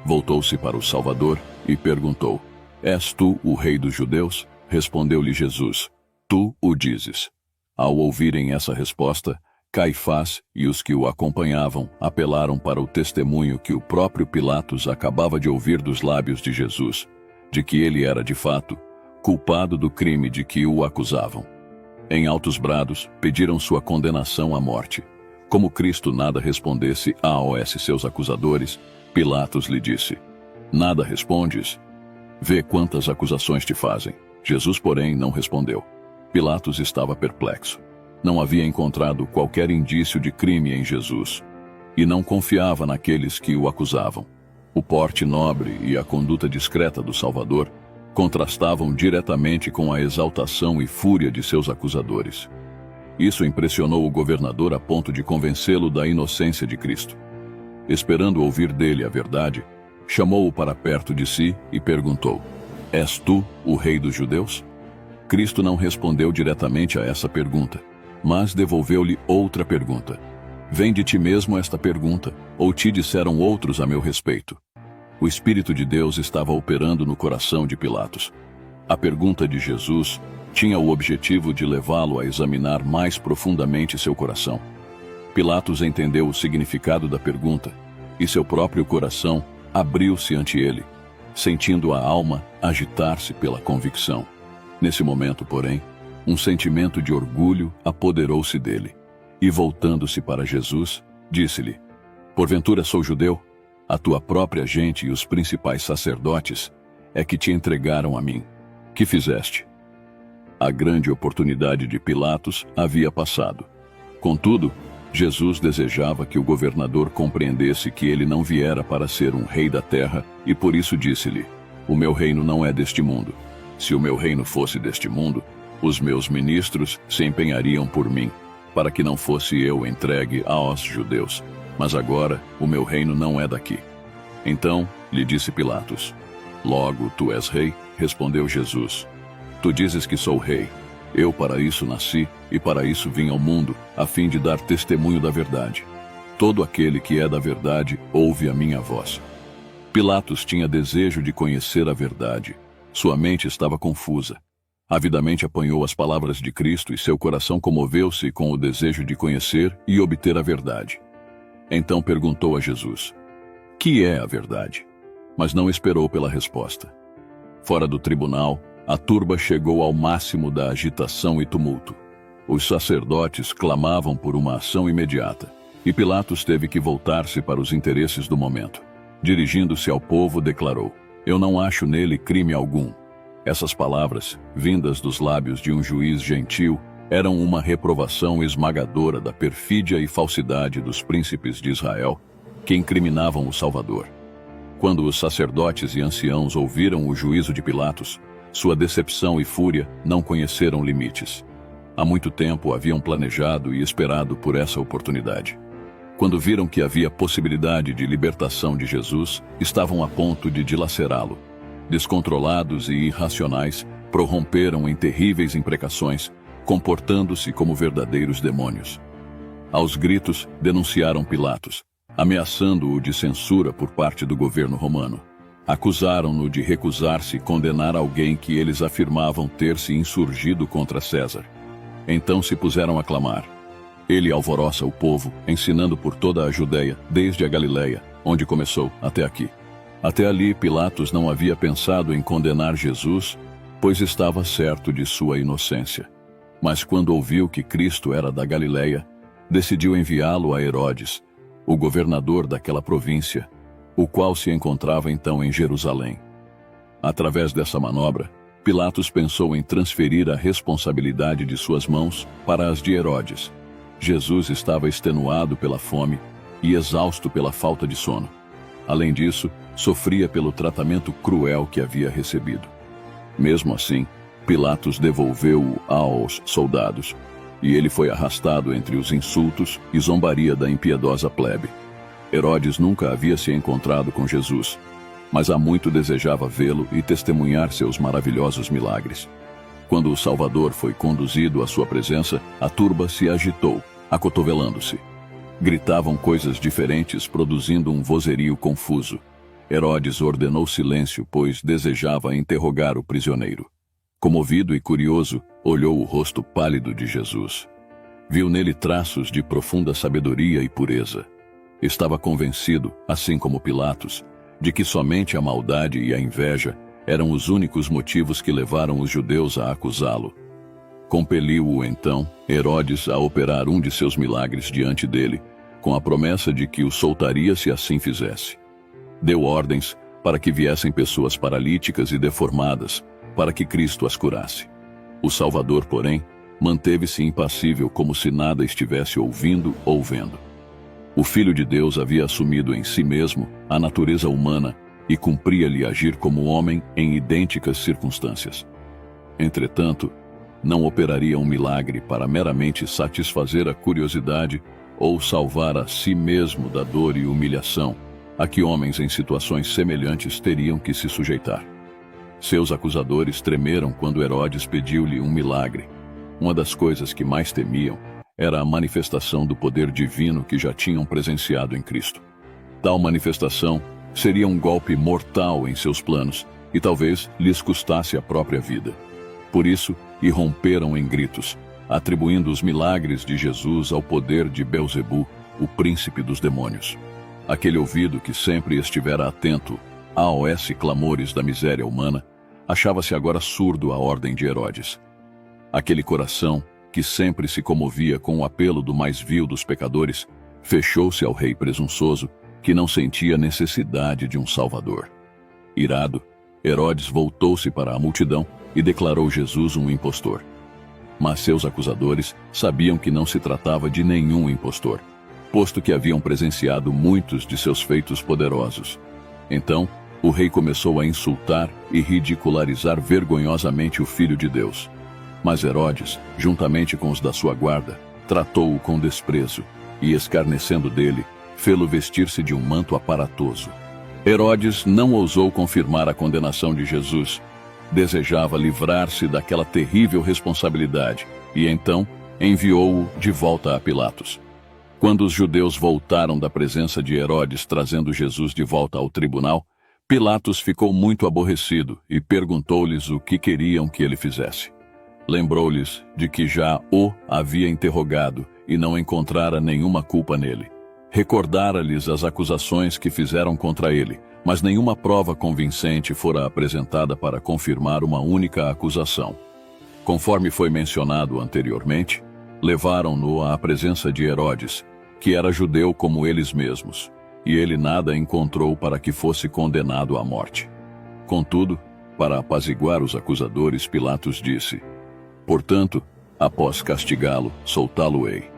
Voltou-se para o Salvador e perguntou: És tu o rei dos judeus? Respondeu-lhe Jesus: Tu o dizes. Ao ouvirem essa resposta, Caifás e os que o acompanhavam apelaram para o testemunho que o próprio Pilatos acabava de ouvir dos lábios de Jesus, de que ele era, de fato, culpado do crime de que o acusavam. Em altos brados, pediram sua condenação à morte. Como Cristo nada respondesse aos seus acusadores, Pilatos lhe disse: Nada respondes? Vê quantas acusações te fazem. Jesus, porém, não respondeu. Pilatos estava perplexo. Não havia encontrado qualquer indício de crime em Jesus, e não confiava naqueles que o acusavam. O porte nobre e a conduta discreta do Salvador contrastavam diretamente com a exaltação e fúria de seus acusadores. Isso impressionou o governador a ponto de convencê-lo da inocência de Cristo. Esperando ouvir dele a verdade, chamou-o para perto de si e perguntou: És tu o rei dos judeus? Cristo não respondeu diretamente a essa pergunta, mas devolveu-lhe outra pergunta: Vem de ti mesmo esta pergunta, ou te disseram outros a meu respeito? O Espírito de Deus estava operando no coração de Pilatos. A pergunta de Jesus tinha o objetivo de levá-lo a examinar mais profundamente seu coração. Pilatos entendeu o significado da pergunta, e seu próprio coração abriu-se ante ele, sentindo a alma agitar-se pela convicção. Nesse momento, porém, um sentimento de orgulho apoderou-se dele, e voltando-se para Jesus, disse-lhe: Porventura sou judeu? A tua própria gente e os principais sacerdotes é que te entregaram a mim. Que fizeste? A grande oportunidade de Pilatos havia passado. Contudo, Jesus desejava que o governador compreendesse que ele não viera para ser um rei da terra, e por isso disse-lhe: O meu reino não é deste mundo. Se o meu reino fosse deste mundo, os meus ministros se empenhariam por mim, para que não fosse eu entregue aos judeus. Mas agora o meu reino não é daqui. Então lhe disse Pilatos: Logo tu és rei? Respondeu Jesus: Tu dizes que sou rei. Eu para isso nasci e para isso vim ao mundo, a fim de dar testemunho da verdade. Todo aquele que é da verdade ouve a minha voz. Pilatos tinha desejo de conhecer a verdade. Sua mente estava confusa. Avidamente apanhou as palavras de Cristo e seu coração comoveu-se com o desejo de conhecer e obter a verdade. Então perguntou a Jesus: "Que é a verdade?" Mas não esperou pela resposta. Fora do tribunal, a turba chegou ao máximo da agitação e tumulto. Os sacerdotes clamavam por uma ação imediata, e Pilatos teve que voltar-se para os interesses do momento. Dirigindo-se ao povo, declarou: "Eu não acho nele crime algum." Essas palavras, vindas dos lábios de um juiz gentil, eram uma reprovação esmagadora da perfídia e falsidade dos príncipes de Israel, que incriminavam o Salvador. Quando os sacerdotes e anciãos ouviram o juízo de Pilatos, sua decepção e fúria não conheceram limites. Há muito tempo haviam planejado e esperado por essa oportunidade. Quando viram que havia possibilidade de libertação de Jesus, estavam a ponto de dilacerá-lo. Descontrolados e irracionais, prorromperam em terríveis imprecações, comportando-se como verdadeiros demônios. Aos gritos, denunciaram Pilatos, ameaçando-o de censura por parte do governo romano. Acusaram-no de recusar-se condenar alguém que eles afirmavam ter se insurgido contra César. Então se puseram a clamar: "Ele alvoroça o povo, ensinando por toda a Judeia, desde a Galileia, onde começou, até aqui." Até ali, Pilatos não havia pensado em condenar Jesus, pois estava certo de sua inocência. Mas quando ouviu que Cristo era da Galileia, decidiu enviá-lo a Herodes, o governador daquela província, o qual se encontrava então em Jerusalém. Através dessa manobra, Pilatos pensou em transferir a responsabilidade de suas mãos para as de Herodes. Jesus estava extenuado pela fome e exausto pela falta de sono. Além disso, sofria pelo tratamento cruel que havia recebido. Mesmo assim, Pilatos devolveu-o aos soldados, e ele foi arrastado entre os insultos e zombaria da impiedosa plebe. Herodes nunca havia se encontrado com Jesus, mas há muito desejava vê-lo e testemunhar seus maravilhosos milagres. Quando o Salvador foi conduzido à sua presença, a turba se agitou, acotovelando-se. Gritavam coisas diferentes, produzindo um vozerio confuso. Herodes ordenou silêncio, pois desejava interrogar o prisioneiro. Comovido e curioso, olhou o rosto pálido de Jesus. Viu nele traços de profunda sabedoria e pureza. Estava convencido, assim como Pilatos, de que somente a maldade e a inveja eram os únicos motivos que levaram os judeus a acusá-lo. Compeliu-o, então, Herodes a operar um de seus milagres diante dele, com a promessa de que o soltaria se assim fizesse. Deu ordens para que viessem pessoas paralíticas e deformadas, para que Cristo as curasse. O Salvador, porém, manteve-se impassível, como se nada estivesse ouvindo ou vendo. O Filho de Deus havia assumido em si mesmo a natureza humana e cumpria-lhe agir como homem em idênticas circunstâncias. Entretanto, não operaria um milagre para meramente satisfazer a curiosidade ou salvar a si mesmo da dor e humilhação a que homens em situações semelhantes teriam que se sujeitar. Seus acusadores tremeram quando Herodes pediu-lhe um milagre. Uma das coisas que mais temiam era a manifestação do poder divino que já tinham presenciado em Cristo. Tal manifestação seria um golpe mortal em seus planos e talvez lhes custasse a própria vida. Por isso, irromperam em gritos, atribuindo os milagres de Jesus ao poder de Belzebu, o príncipe dos demônios. Aquele ouvido que sempre estivera atento a clamores da miséria humana, achava-se agora surdo à ordem de Herodes. Aquele coração, que sempre se comovia com o apelo do mais vil dos pecadores, fechou-se ao rei presunçoso, que não sentia necessidade de um salvador. Irado, Herodes voltou-se para a multidão e declarou Jesus um impostor. Mas seus acusadores sabiam que não se tratava de nenhum impostor, posto que haviam presenciado muitos de seus feitos poderosos. Então, o rei começou a insultar e ridicularizar vergonhosamente o Filho de Deus. Mas Herodes, juntamente com os da sua guarda, tratou-o com desprezo e, escarnecendo dele, fê-lo vestir-se de um manto aparatoso. Herodes não ousou confirmar a condenação de Jesus. Desejava livrar-se daquela terrível responsabilidade e, então, enviou-o de volta a Pilatos. Quando os judeus voltaram da presença de Herodes trazendo Jesus de volta ao tribunal, Pilatos ficou muito aborrecido e perguntou-lhes o que queriam que ele fizesse. Lembrou-lhes de que já o havia interrogado e não encontrara nenhuma culpa nele. Recordara-lhes as acusações que fizeram contra ele, mas nenhuma prova convincente fora apresentada para confirmar uma única acusação. Conforme foi mencionado anteriormente, levaram-no à presença de Herodes, que era judeu como eles mesmos, e ele nada encontrou para que fosse condenado à morte. Contudo, para apaziguar os acusadores, Pilatos disse: "Portanto, após castigá-lo, soltá-lo-ei."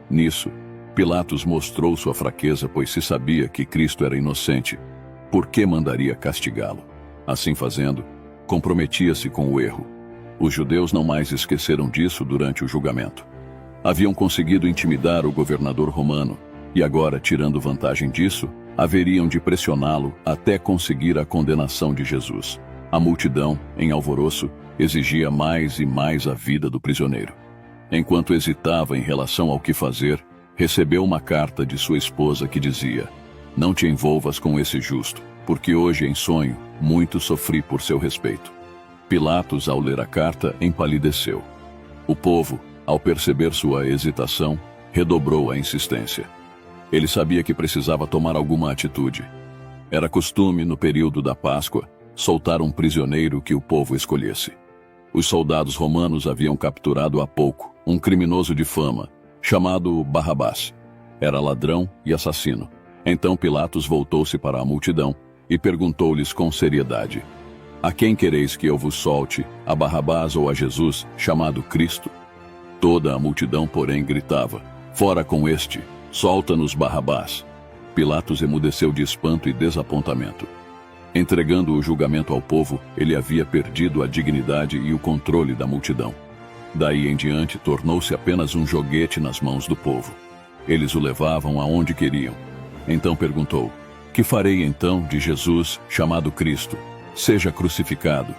Nisso, Pilatos mostrou sua fraqueza, pois se sabia que Cristo era inocente, por que mandaria castigá-lo? Assim fazendo, comprometia-se com o erro. Os judeus não mais esqueceram disso durante o julgamento. Haviam conseguido intimidar o governador romano, e agora, tirando vantagem disso, haveriam de pressioná-lo até conseguir a condenação de Jesus. A multidão, em alvoroço, exigia mais e mais a vida do prisioneiro. Enquanto hesitava em relação ao que fazer, recebeu uma carta de sua esposa que dizia: "Não te envolvas com esse justo, porque hoje em sonho muito sofri por seu respeito." Pilatos, ao ler a carta, empalideceu. O povo, ao perceber sua hesitação, redobrou a insistência. Ele sabia que precisava tomar alguma atitude. Era costume, no período da Páscoa, soltar um prisioneiro que o povo escolhesse. Os soldados romanos haviam capturado há pouco um criminoso de fama, chamado Barrabás. Era ladrão e assassino. Então Pilatos voltou-se para a multidão e perguntou-lhes com seriedade: "A quem quereis que eu vos solte, a Barrabás ou a Jesus, chamado Cristo?" Toda a multidão, porém, gritava: "Fora com este! Solta-nos Barrabás!" Pilatos emudeceu de espanto e desapontamento. Entregando o julgamento ao povo, ele havia perdido a dignidade e o controle da multidão. Daí em diante, tornou-se apenas um joguete nas mãos do povo. Eles o levavam aonde queriam. Então perguntou: "Que farei então de Jesus, chamado Cristo? Seja crucificado."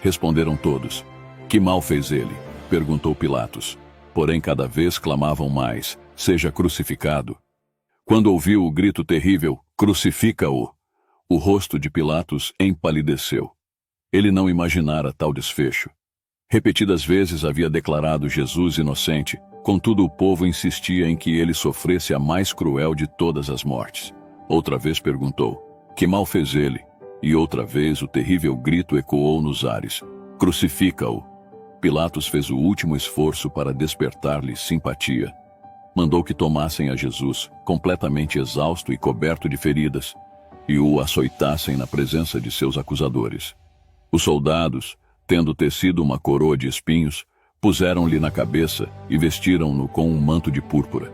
Responderam todos: "Que mal fez ele?" perguntou Pilatos. Porém cada vez clamavam mais: "Seja crucificado." Quando ouviu o grito terrível: "Crucifica-o!", o rosto de Pilatos empalideceu. Ele não imaginara tal desfecho. Repetidas vezes havia declarado Jesus inocente, contudo o povo insistia em que ele sofresse a mais cruel de todas as mortes. Outra vez perguntou: "Que mal fez ele?" E outra vez o terrível grito ecoou nos ares: "Crucifica-o!" Pilatos fez o último esforço para despertar-lhe simpatia. Mandou que tomassem a Jesus, completamente exausto e coberto de feridas, e o açoitassem na presença de seus acusadores. Os soldados, tendo tecido uma coroa de espinhos, puseram-lhe na cabeça e vestiram-no com um manto de púrpura.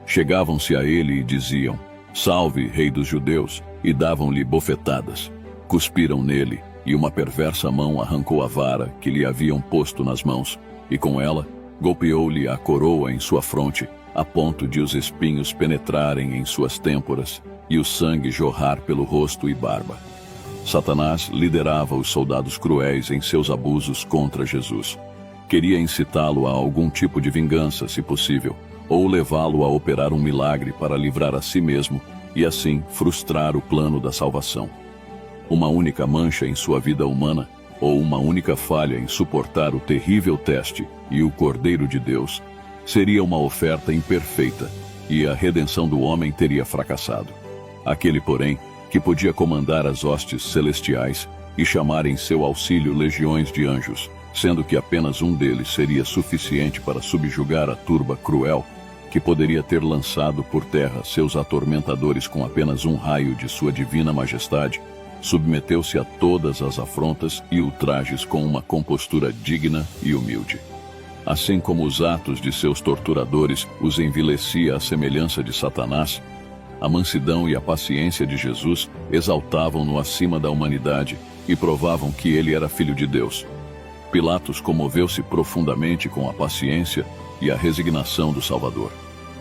Chegavam-se a ele e diziam: "Salve, Rei dos Judeus!", e davam-lhe bofetadas. Cuspiram nele, e uma perversa mão arrancou a vara que lhe haviam posto nas mãos, e com ela golpeou-lhe a coroa em sua fronte, a ponto de os espinhos penetrarem em suas têmporas e o sangue jorrar pelo rosto e barba. Satanás liderava os soldados cruéis em seus abusos contra Jesus. Queria incitá-lo a algum tipo de vingança, se possível, ou levá-lo a operar um milagre para livrar a si mesmo e assim frustrar o plano da salvação. Uma única mancha em sua vida humana, ou uma única falha em suportar o terrível teste e o Cordeiro de Deus, seria uma oferta imperfeita, e a redenção do homem teria fracassado. Aquele, porém, que podia comandar as hostes celestiais e chamar em seu auxílio legiões de anjos, sendo que apenas um deles seria suficiente para subjugar a turba cruel, que poderia ter lançado por terra seus atormentadores com apenas um raio de sua divina majestade, submeteu-se a todas as afrontas e ultrajes com uma compostura digna e humilde. Assim como os atos de seus torturadores os envilecia à semelhança de Satanás, a mansidão e a paciência de Jesus exaltavam-no acima da humanidade e provavam que ele era filho de Deus. Pilatos comoveu-se profundamente com a paciência e a resignação do Salvador.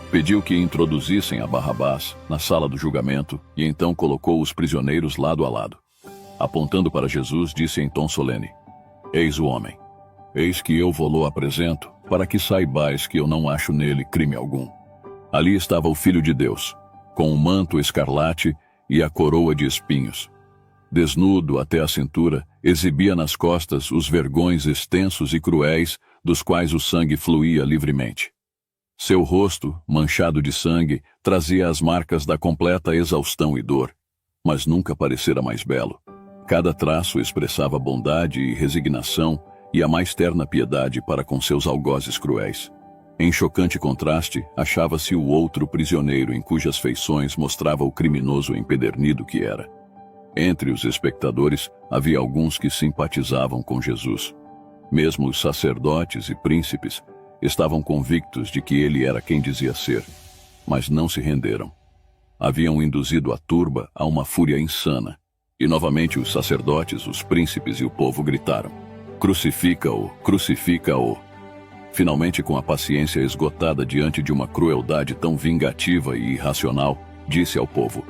Pediu que introduzissem a Barrabás na sala do julgamento e então colocou os prisioneiros lado a lado. Apontando para Jesus, disse em tom solene: "Eis o homem. Eis que eu vou-lo apresento, para que saibais que eu não acho nele crime algum." Ali estava o Filho de Deus, com o manto escarlate e a coroa de espinhos. Desnudo até a cintura, exibia nas costas os vergões extensos e cruéis dos quais o sangue fluía livremente. Seu rosto, manchado de sangue, trazia as marcas da completa exaustão e dor, mas nunca parecera mais belo. Cada traço expressava bondade e resignação e a mais terna piedade para com seus algozes cruéis. Em chocante contraste, achava-se o outro prisioneiro em cujas feições mostrava o criminoso empedernido que era. Entre os espectadores, havia alguns que simpatizavam com Jesus. Mesmo os sacerdotes e príncipes estavam convictos de que ele era quem dizia ser, mas não se renderam. Haviam induzido a turba a uma fúria insana, e novamente os sacerdotes, os príncipes e o povo gritaram: "Crucifica-o! Crucifica-o!" Finalmente, com a paciência esgotada diante de uma crueldade tão vingativa e irracional, disse ao povo: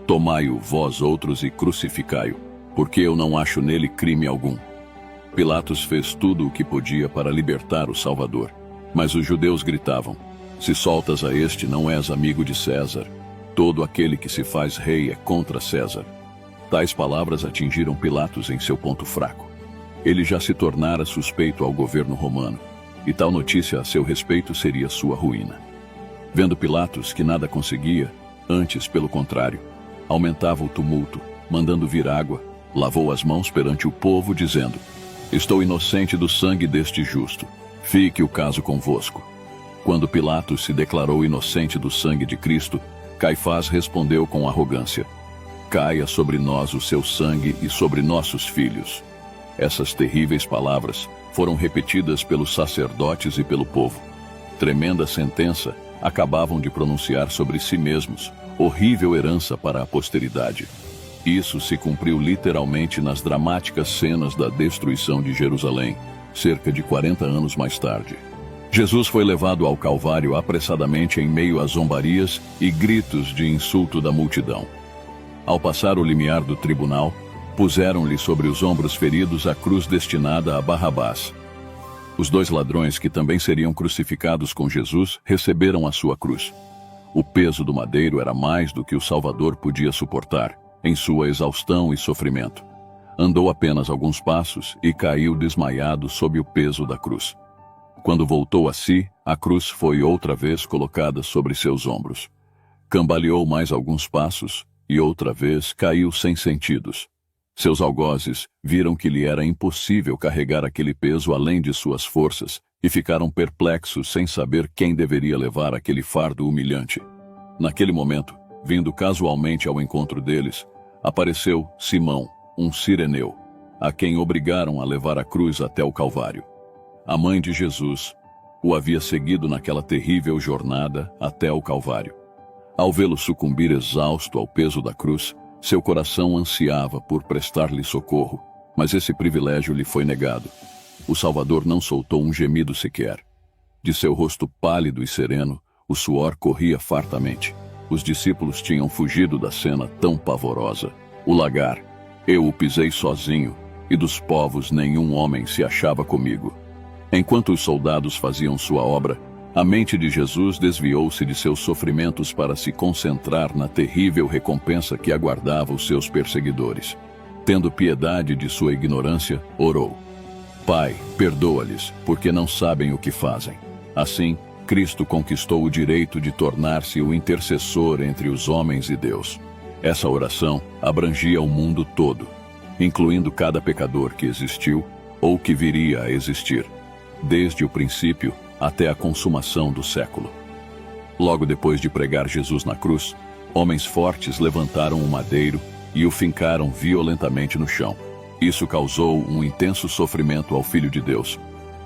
"Tomai-o vós outros e crucificai-o, porque eu não acho nele crime algum." Pilatos fez tudo o que podia para libertar o Salvador, mas os judeus gritavam: "Se soltas a este, não és amigo de César. Todo aquele que se faz rei é contra César." Tais palavras atingiram Pilatos em seu ponto fraco. Ele já se tornara suspeito ao governo romano, e tal notícia a seu respeito seria sua ruína. Vendo Pilatos que nada conseguia, antes, pelo contrário, aumentava o tumulto, mandando vir água, lavou as mãos perante o povo, dizendo: "Estou inocente do sangue deste justo. Fique o caso convosco." Quando Pilatos se declarou inocente do sangue de Cristo, Caifás respondeu com arrogância: "Caia sobre nós o seu sangue e sobre nossos filhos." Essas terríveis palavras foram repetidas pelos sacerdotes e pelo povo. Tremenda sentença acabavam de pronunciar sobre si mesmos, horrível herança para a posteridade. Isso se cumpriu literalmente nas dramáticas cenas da destruição de Jerusalém, cerca de 40 anos mais tarde. Jesus foi levado ao Calvário apressadamente em meio a zombarias e gritos de insulto da multidão. Ao passar o limiar do tribunal, puseram-lhe sobre os ombros feridos a cruz destinada a Barrabás. Os dois ladrões que também seriam crucificados com Jesus receberam a sua cruz. O peso do madeiro era mais do que o Salvador podia suportar, em sua exaustão e sofrimento. Andou apenas alguns passos e caiu desmaiado sob o peso da cruz. Quando voltou a si, a cruz foi outra vez colocada sobre seus ombros. Cambaleou mais alguns passos e outra vez caiu sem sentidos. Seus algozes viram que lhe era impossível carregar aquele peso além de suas forças e ficaram perplexos sem saber quem deveria levar aquele fardo humilhante. Naquele momento, vindo casualmente ao encontro deles, apareceu Simão, um cireneu, a quem obrigaram a levar a cruz até o Calvário. A mãe de Jesus o havia seguido naquela terrível jornada até o Calvário. Ao vê-lo sucumbir exausto ao peso da cruz, seu coração ansiava por prestar-lhe socorro, mas esse privilégio lhe foi negado. O Salvador não soltou um gemido sequer. De seu rosto pálido e sereno, o suor corria fartamente. Os discípulos tinham fugido da cena tão pavorosa. O lagar: "Eu o pisei sozinho, e dos povos nenhum homem se achava comigo." Enquanto os soldados faziam sua obra, a mente de Jesus desviou-se de seus sofrimentos para se concentrar na terrível recompensa que aguardava os seus perseguidores. Tendo piedade de sua ignorância, orou: "Pai, perdoa-lhes, porque não sabem o que fazem." Assim, Cristo conquistou o direito de tornar-se o intercessor entre os homens e Deus. Essa oração abrangia o mundo todo, incluindo cada pecador que existiu ou que viria a existir, desde o princípio até a consumação do século. Logo depois de pregar Jesus na cruz, homens fortes levantaram o madeiro e o fincaram violentamente no chão. Isso causou um intenso sofrimento ao Filho de Deus.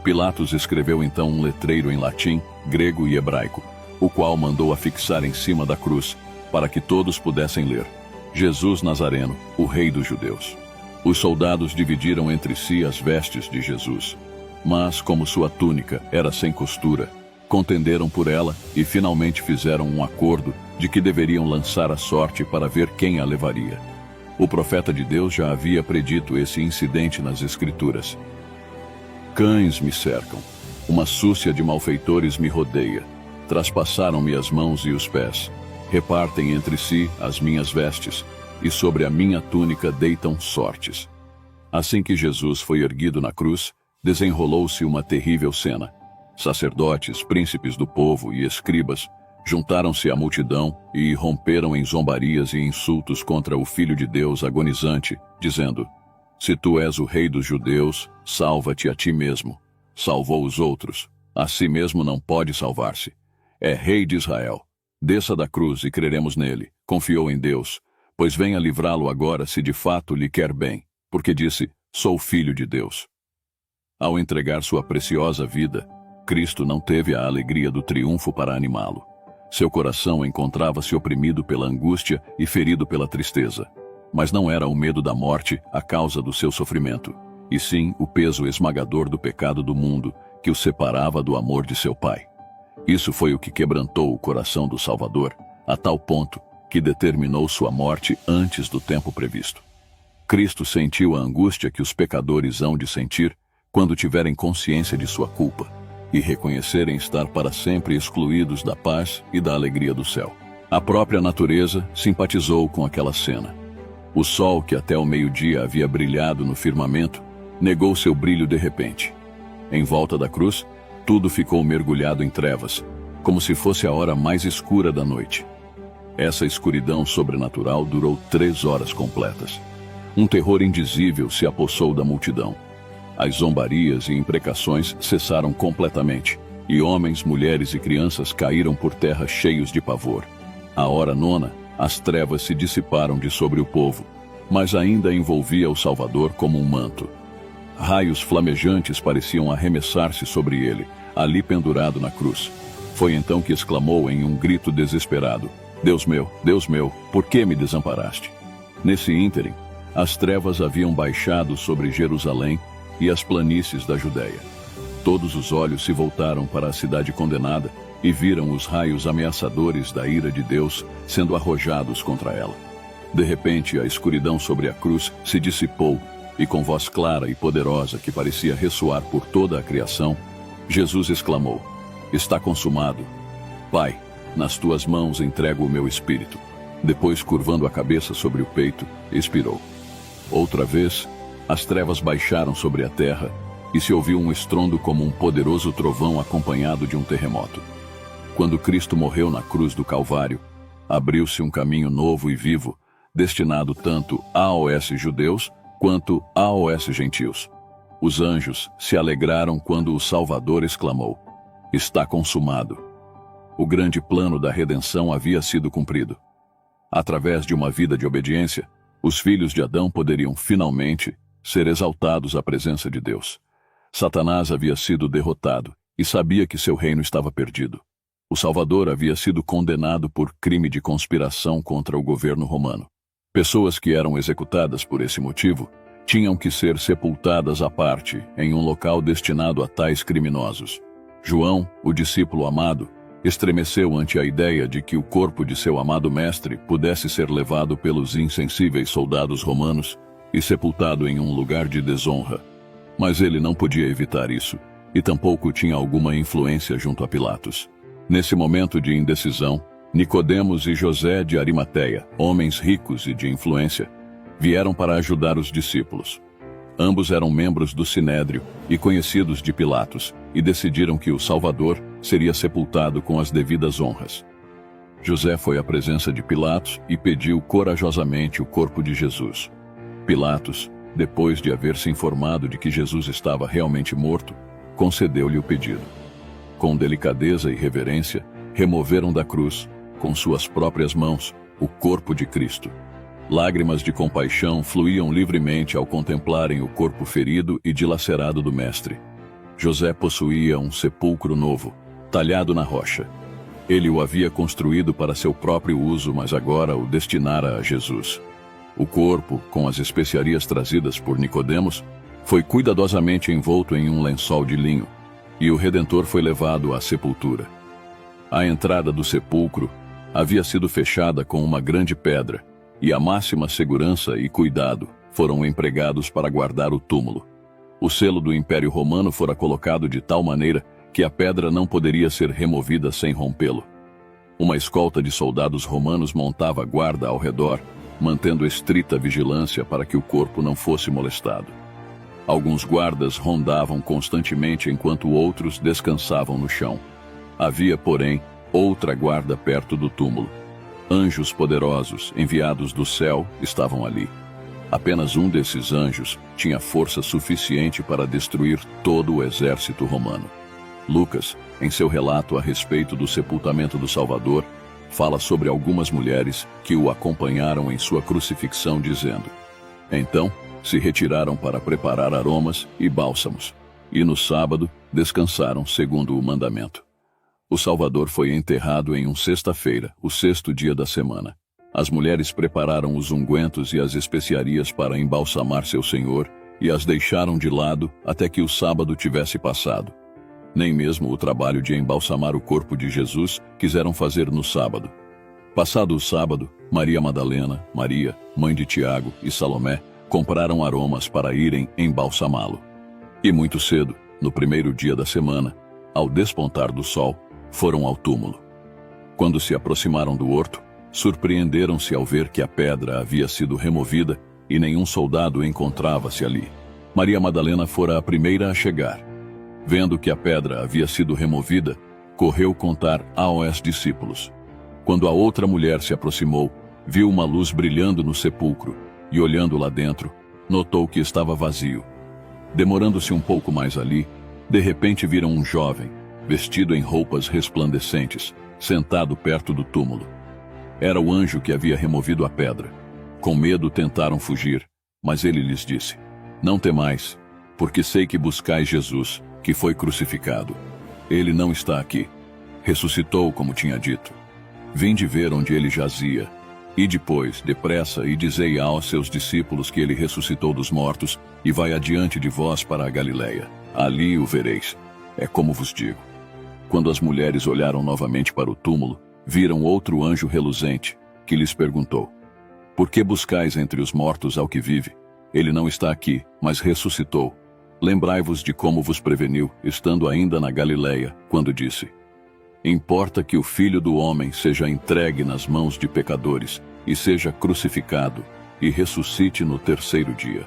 Pilatos escreveu então um letreiro em latim, grego e hebraico, o qual mandou afixar em cima da cruz, para que todos pudessem ler: "Jesus Nazareno, o Rei dos Judeus." Os soldados dividiram entre si as vestes de Jesus, mas, como sua túnica era sem costura, contenderam por ela e finalmente fizeram um acordo de que deveriam lançar a sorte para ver quem a levaria. O profeta de Deus já havia predito esse incidente nas Escrituras: "Cães me cercam, uma súcia de malfeitores me rodeia, traspassaram-me as mãos e os pés, repartem entre si as minhas vestes, e sobre a minha túnica deitam sortes. Assim que Jesus foi erguido na cruz, desenrolou-se uma terrível cena. Sacerdotes, príncipes do povo e escribas juntaram-se à multidão e romperam em zombarias e insultos contra o Filho de Deus agonizante, dizendo: Se tu és o rei dos judeus, salva-te a ti mesmo. Salvou os outros, a si mesmo não pode salvar-se. É rei de Israel. Desça da cruz e creremos nele. Confiou em Deus, pois venha livrá-lo agora se de fato lhe quer bem, porque disse: Sou filho de Deus. Ao entregar sua preciosa vida, Cristo não teve a alegria do triunfo para animá-lo. Seu coração encontrava-se oprimido pela angústia e ferido pela tristeza. Mas não era o medo da morte a causa do seu sofrimento, e sim o peso esmagador do pecado do mundo que o separava do amor de seu Pai. Isso foi o que quebrantou o coração do Salvador, a tal ponto que determinou sua morte antes do tempo previsto. Cristo sentiu a angústia que os pecadores hão de sentir quando tiverem consciência de sua culpa e reconhecerem estar para sempre excluídos da paz e da alegria do céu. A própria natureza simpatizou com aquela cena. O sol, que até o meio-dia havia brilhado no firmamento, negou seu brilho de repente. Em volta da cruz, tudo ficou mergulhado em trevas, como se fosse a hora mais escura da noite. Essa escuridão sobrenatural durou 3 horas completas. Um terror indizível se apossou da multidão. As zombarias e imprecações cessaram completamente, e homens, mulheres e crianças caíram por terra cheios de pavor. À hora nona, as trevas se dissiparam de sobre o povo, mas ainda envolvia o Salvador como um manto. Raios flamejantes pareciam arremessar-se sobre ele, ali pendurado na cruz. Foi então que exclamou em um grito desesperado: Deus meu, por que me desamparaste? Nesse ínterim, as trevas haviam baixado sobre Jerusalém e as planícies da Judéia. Todos os olhos se voltaram para a cidade condenada e viram os raios ameaçadores da ira de Deus sendo arrojados contra ela. De repente, a escuridão sobre a cruz se dissipou e, com voz clara e poderosa que parecia ressoar por toda a criação, Jesus exclamou: Está consumado. Pai, nas tuas mãos entrego o meu espírito. Depois, curvando a cabeça sobre o peito, expirou. Outra vez, as trevas baixaram sobre a terra e se ouviu um estrondo como um poderoso trovão acompanhado de um terremoto. Quando Cristo morreu na cruz do Calvário, abriu-se um caminho novo e vivo, destinado tanto aos judeus quanto aos gentios. Os anjos se alegraram quando o Salvador exclamou: Está consumado. O grande plano da redenção havia sido cumprido. Através de uma vida de obediência, os filhos de Adão poderiam finalmente ser exaltados à presença de Deus. Satanás havia sido derrotado e sabia que seu reino estava perdido. O Salvador havia sido condenado por crime de conspiração contra o governo romano. Pessoas que eram executadas por esse motivo tinham que ser sepultadas à parte, em um local destinado a tais criminosos. João, o discípulo amado, estremeceu ante a ideia de que o corpo de seu amado mestre pudesse ser levado pelos insensíveis soldados romanos e sepultado em um lugar de desonra. Mas ele não podia evitar isso, e tampouco tinha alguma influência junto a Pilatos. Nesse momento de indecisão, Nicodemos e José de Arimateia, homens ricos e de influência, vieram para ajudar os discípulos. Ambos eram membros do Sinédrio e conhecidos de Pilatos, e decidiram que o Salvador seria sepultado com as devidas honras. José foi à presença de Pilatos e pediu corajosamente o corpo de Jesus. Pilatos, depois de haver se informado de que Jesus estava realmente morto, concedeu-lhe o pedido. Com delicadeza e reverência, removeram da cruz, com suas próprias mãos, o corpo de Cristo. Lágrimas de compaixão fluíam livremente ao contemplarem o corpo ferido e dilacerado do Mestre. José possuía um sepulcro novo, talhado na rocha. Ele o havia construído para seu próprio uso, mas agora o destinara a Jesus. O corpo, com as especiarias trazidas por Nicodemos, foi cuidadosamente envolto em um lençol de linho, e o Redentor foi levado à sepultura. A entrada do sepulcro havia sido fechada com uma grande pedra, e a máxima segurança e cuidado foram empregados para guardar o túmulo. O selo do Império Romano fora colocado de tal maneira que a pedra não poderia ser removida sem rompê-lo. Uma escolta de soldados romanos montava guarda ao redor, mantendo estrita vigilância para que o corpo não fosse molestado. Alguns guardas rondavam constantemente enquanto outros descansavam no chão. Havia, porém, outra guarda perto do túmulo. Anjos poderosos, enviados do céu, estavam ali. Apenas um desses anjos tinha força suficiente para destruir todo o exército romano. Lucas, em seu relato a respeito do sepultamento do Salvador, fala sobre algumas mulheres que o acompanharam em sua crucifixão, dizendo: então se retiraram para preparar aromas e bálsamos, e no sábado descansaram segundo o mandamento. O Salvador foi enterrado em sexta-feira, o sexto dia da semana. As mulheres prepararam os ungüentos e as especiarias para embalsamar seu Senhor e as deixaram de lado até que o sábado tivesse passado. Nem mesmo o trabalho de embalsamar o corpo de Jesus quiseram fazer no sábado. Passado o sábado, Maria Madalena, Maria, mãe de Tiago e Salomé compraram aromas para irem embalsamá-lo. E muito cedo, no primeiro dia da semana, ao despontar do sol, foram ao túmulo. Quando se aproximaram do horto, surpreenderam-se ao ver que a pedra havia sido removida e nenhum soldado encontrava-se ali. Maria Madalena fora a primeira a chegar. Vendo que a pedra havia sido removida, correu contar aos discípulos. Quando a outra mulher se aproximou, viu uma luz brilhando no sepulcro e, olhando lá dentro, notou que estava vazio. Demorando-se um pouco mais ali, de repente viram um jovem, vestido em roupas resplandecentes, sentado perto do túmulo. Era o anjo que havia removido a pedra. Com medo tentaram fugir, mas ele lhes disse: não temais, porque sei que buscais Jesus, que foi crucificado. Ele não está aqui. Ressuscitou, como tinha dito. Vinde ver onde ele jazia. E depois, depressa, e dizei aos seus discípulos que ele ressuscitou dos mortos e vai adiante de vós para a Galileia. Ali o vereis. É como vos digo. Quando as mulheres olharam novamente para o túmulo, viram outro anjo reluzente, que lhes perguntou: por que buscais entre os mortos ao que vive? Ele não está aqui, mas ressuscitou. Lembrai-vos de como vos preveniu, estando ainda na Galileia, quando disse: importa que o Filho do Homem seja entregue nas mãos de pecadores, e seja crucificado, e ressuscite no terceiro dia.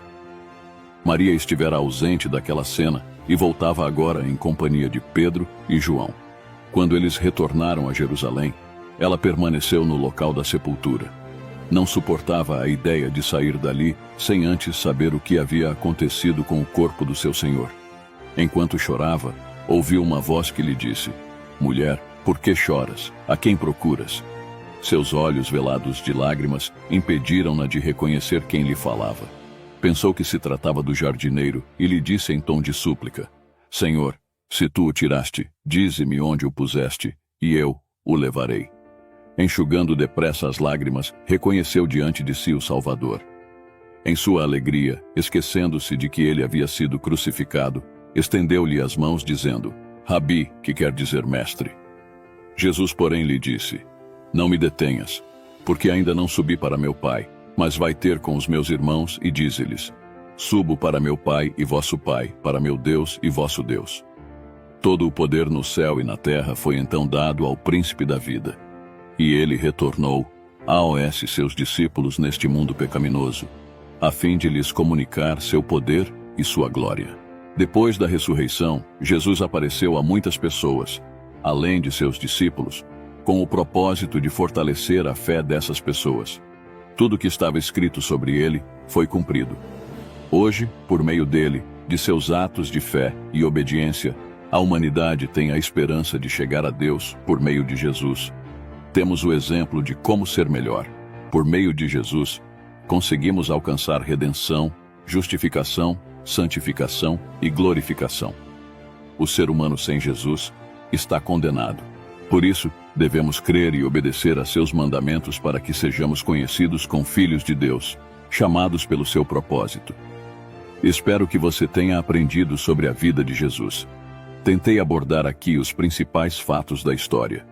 Maria estivera ausente daquela cena, e voltava agora em companhia de Pedro e João. Quando eles retornaram a Jerusalém, ela permaneceu no local da sepultura. Não suportava a ideia de sair dali sem antes saber o que havia acontecido com o corpo do seu Senhor. Enquanto chorava, ouviu uma voz que lhe disse: mulher, por que choras? A quem procuras? Seus olhos velados de lágrimas impediram-na de reconhecer quem lhe falava. Pensou que se tratava do jardineiro e lhe disse em tom de súplica: Senhor, se tu o tiraste, dize-me onde o puseste, e eu o levarei. Enxugando depressa as lágrimas, reconheceu diante de si o Salvador. Em sua alegria, esquecendo-se de que ele havia sido crucificado, estendeu-lhe as mãos dizendo: Rabi, que quer dizer mestre. Jesus, porém, lhe disse: não me detenhas, porque ainda não subi para meu Pai, mas vai ter com os meus irmãos e dize-lhes: subo para meu Pai e vosso Pai, para meu Deus e vosso Deus. Todo o poder no céu e na terra foi então dado ao príncipe da vida. E ele retornou aos seus discípulos neste mundo pecaminoso, a fim de lhes comunicar seu poder e sua glória. Depois da ressurreição, Jesus apareceu a muitas pessoas, além de seus discípulos, com o propósito de fortalecer a fé dessas pessoas. Tudo que estava escrito sobre ele foi cumprido. Hoje, por meio dele, de seus atos de fé e obediência, a humanidade tem a esperança de chegar a Deus por meio de Jesus. Temos o exemplo de como ser melhor. Por meio de Jesus, conseguimos alcançar redenção, justificação, santificação e glorificação. O ser humano sem Jesus está condenado. Por isso, devemos crer e obedecer a seus mandamentos para que sejamos conhecidos como filhos de Deus, chamados pelo seu propósito. Espero que você tenha aprendido sobre a vida de Jesus. Tentei abordar aqui os principais fatos da história.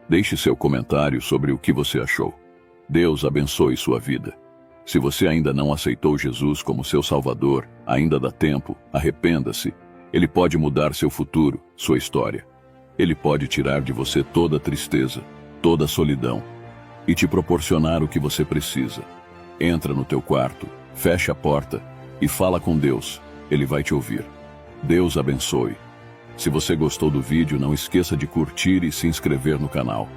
Deixe seu comentário sobre o que você achou. Deus abençoe sua vida. Se você ainda não aceitou Jesus como seu Salvador, ainda dá tempo, arrependa-se. Ele pode mudar seu futuro, sua história. Ele pode tirar de você toda a tristeza, toda a solidão, e te proporcionar o que você precisa. Entra no teu quarto, fecha a porta e fala com Deus. Ele vai te ouvir. Deus abençoe. Se você gostou do vídeo, não esqueça de curtir e se inscrever no canal.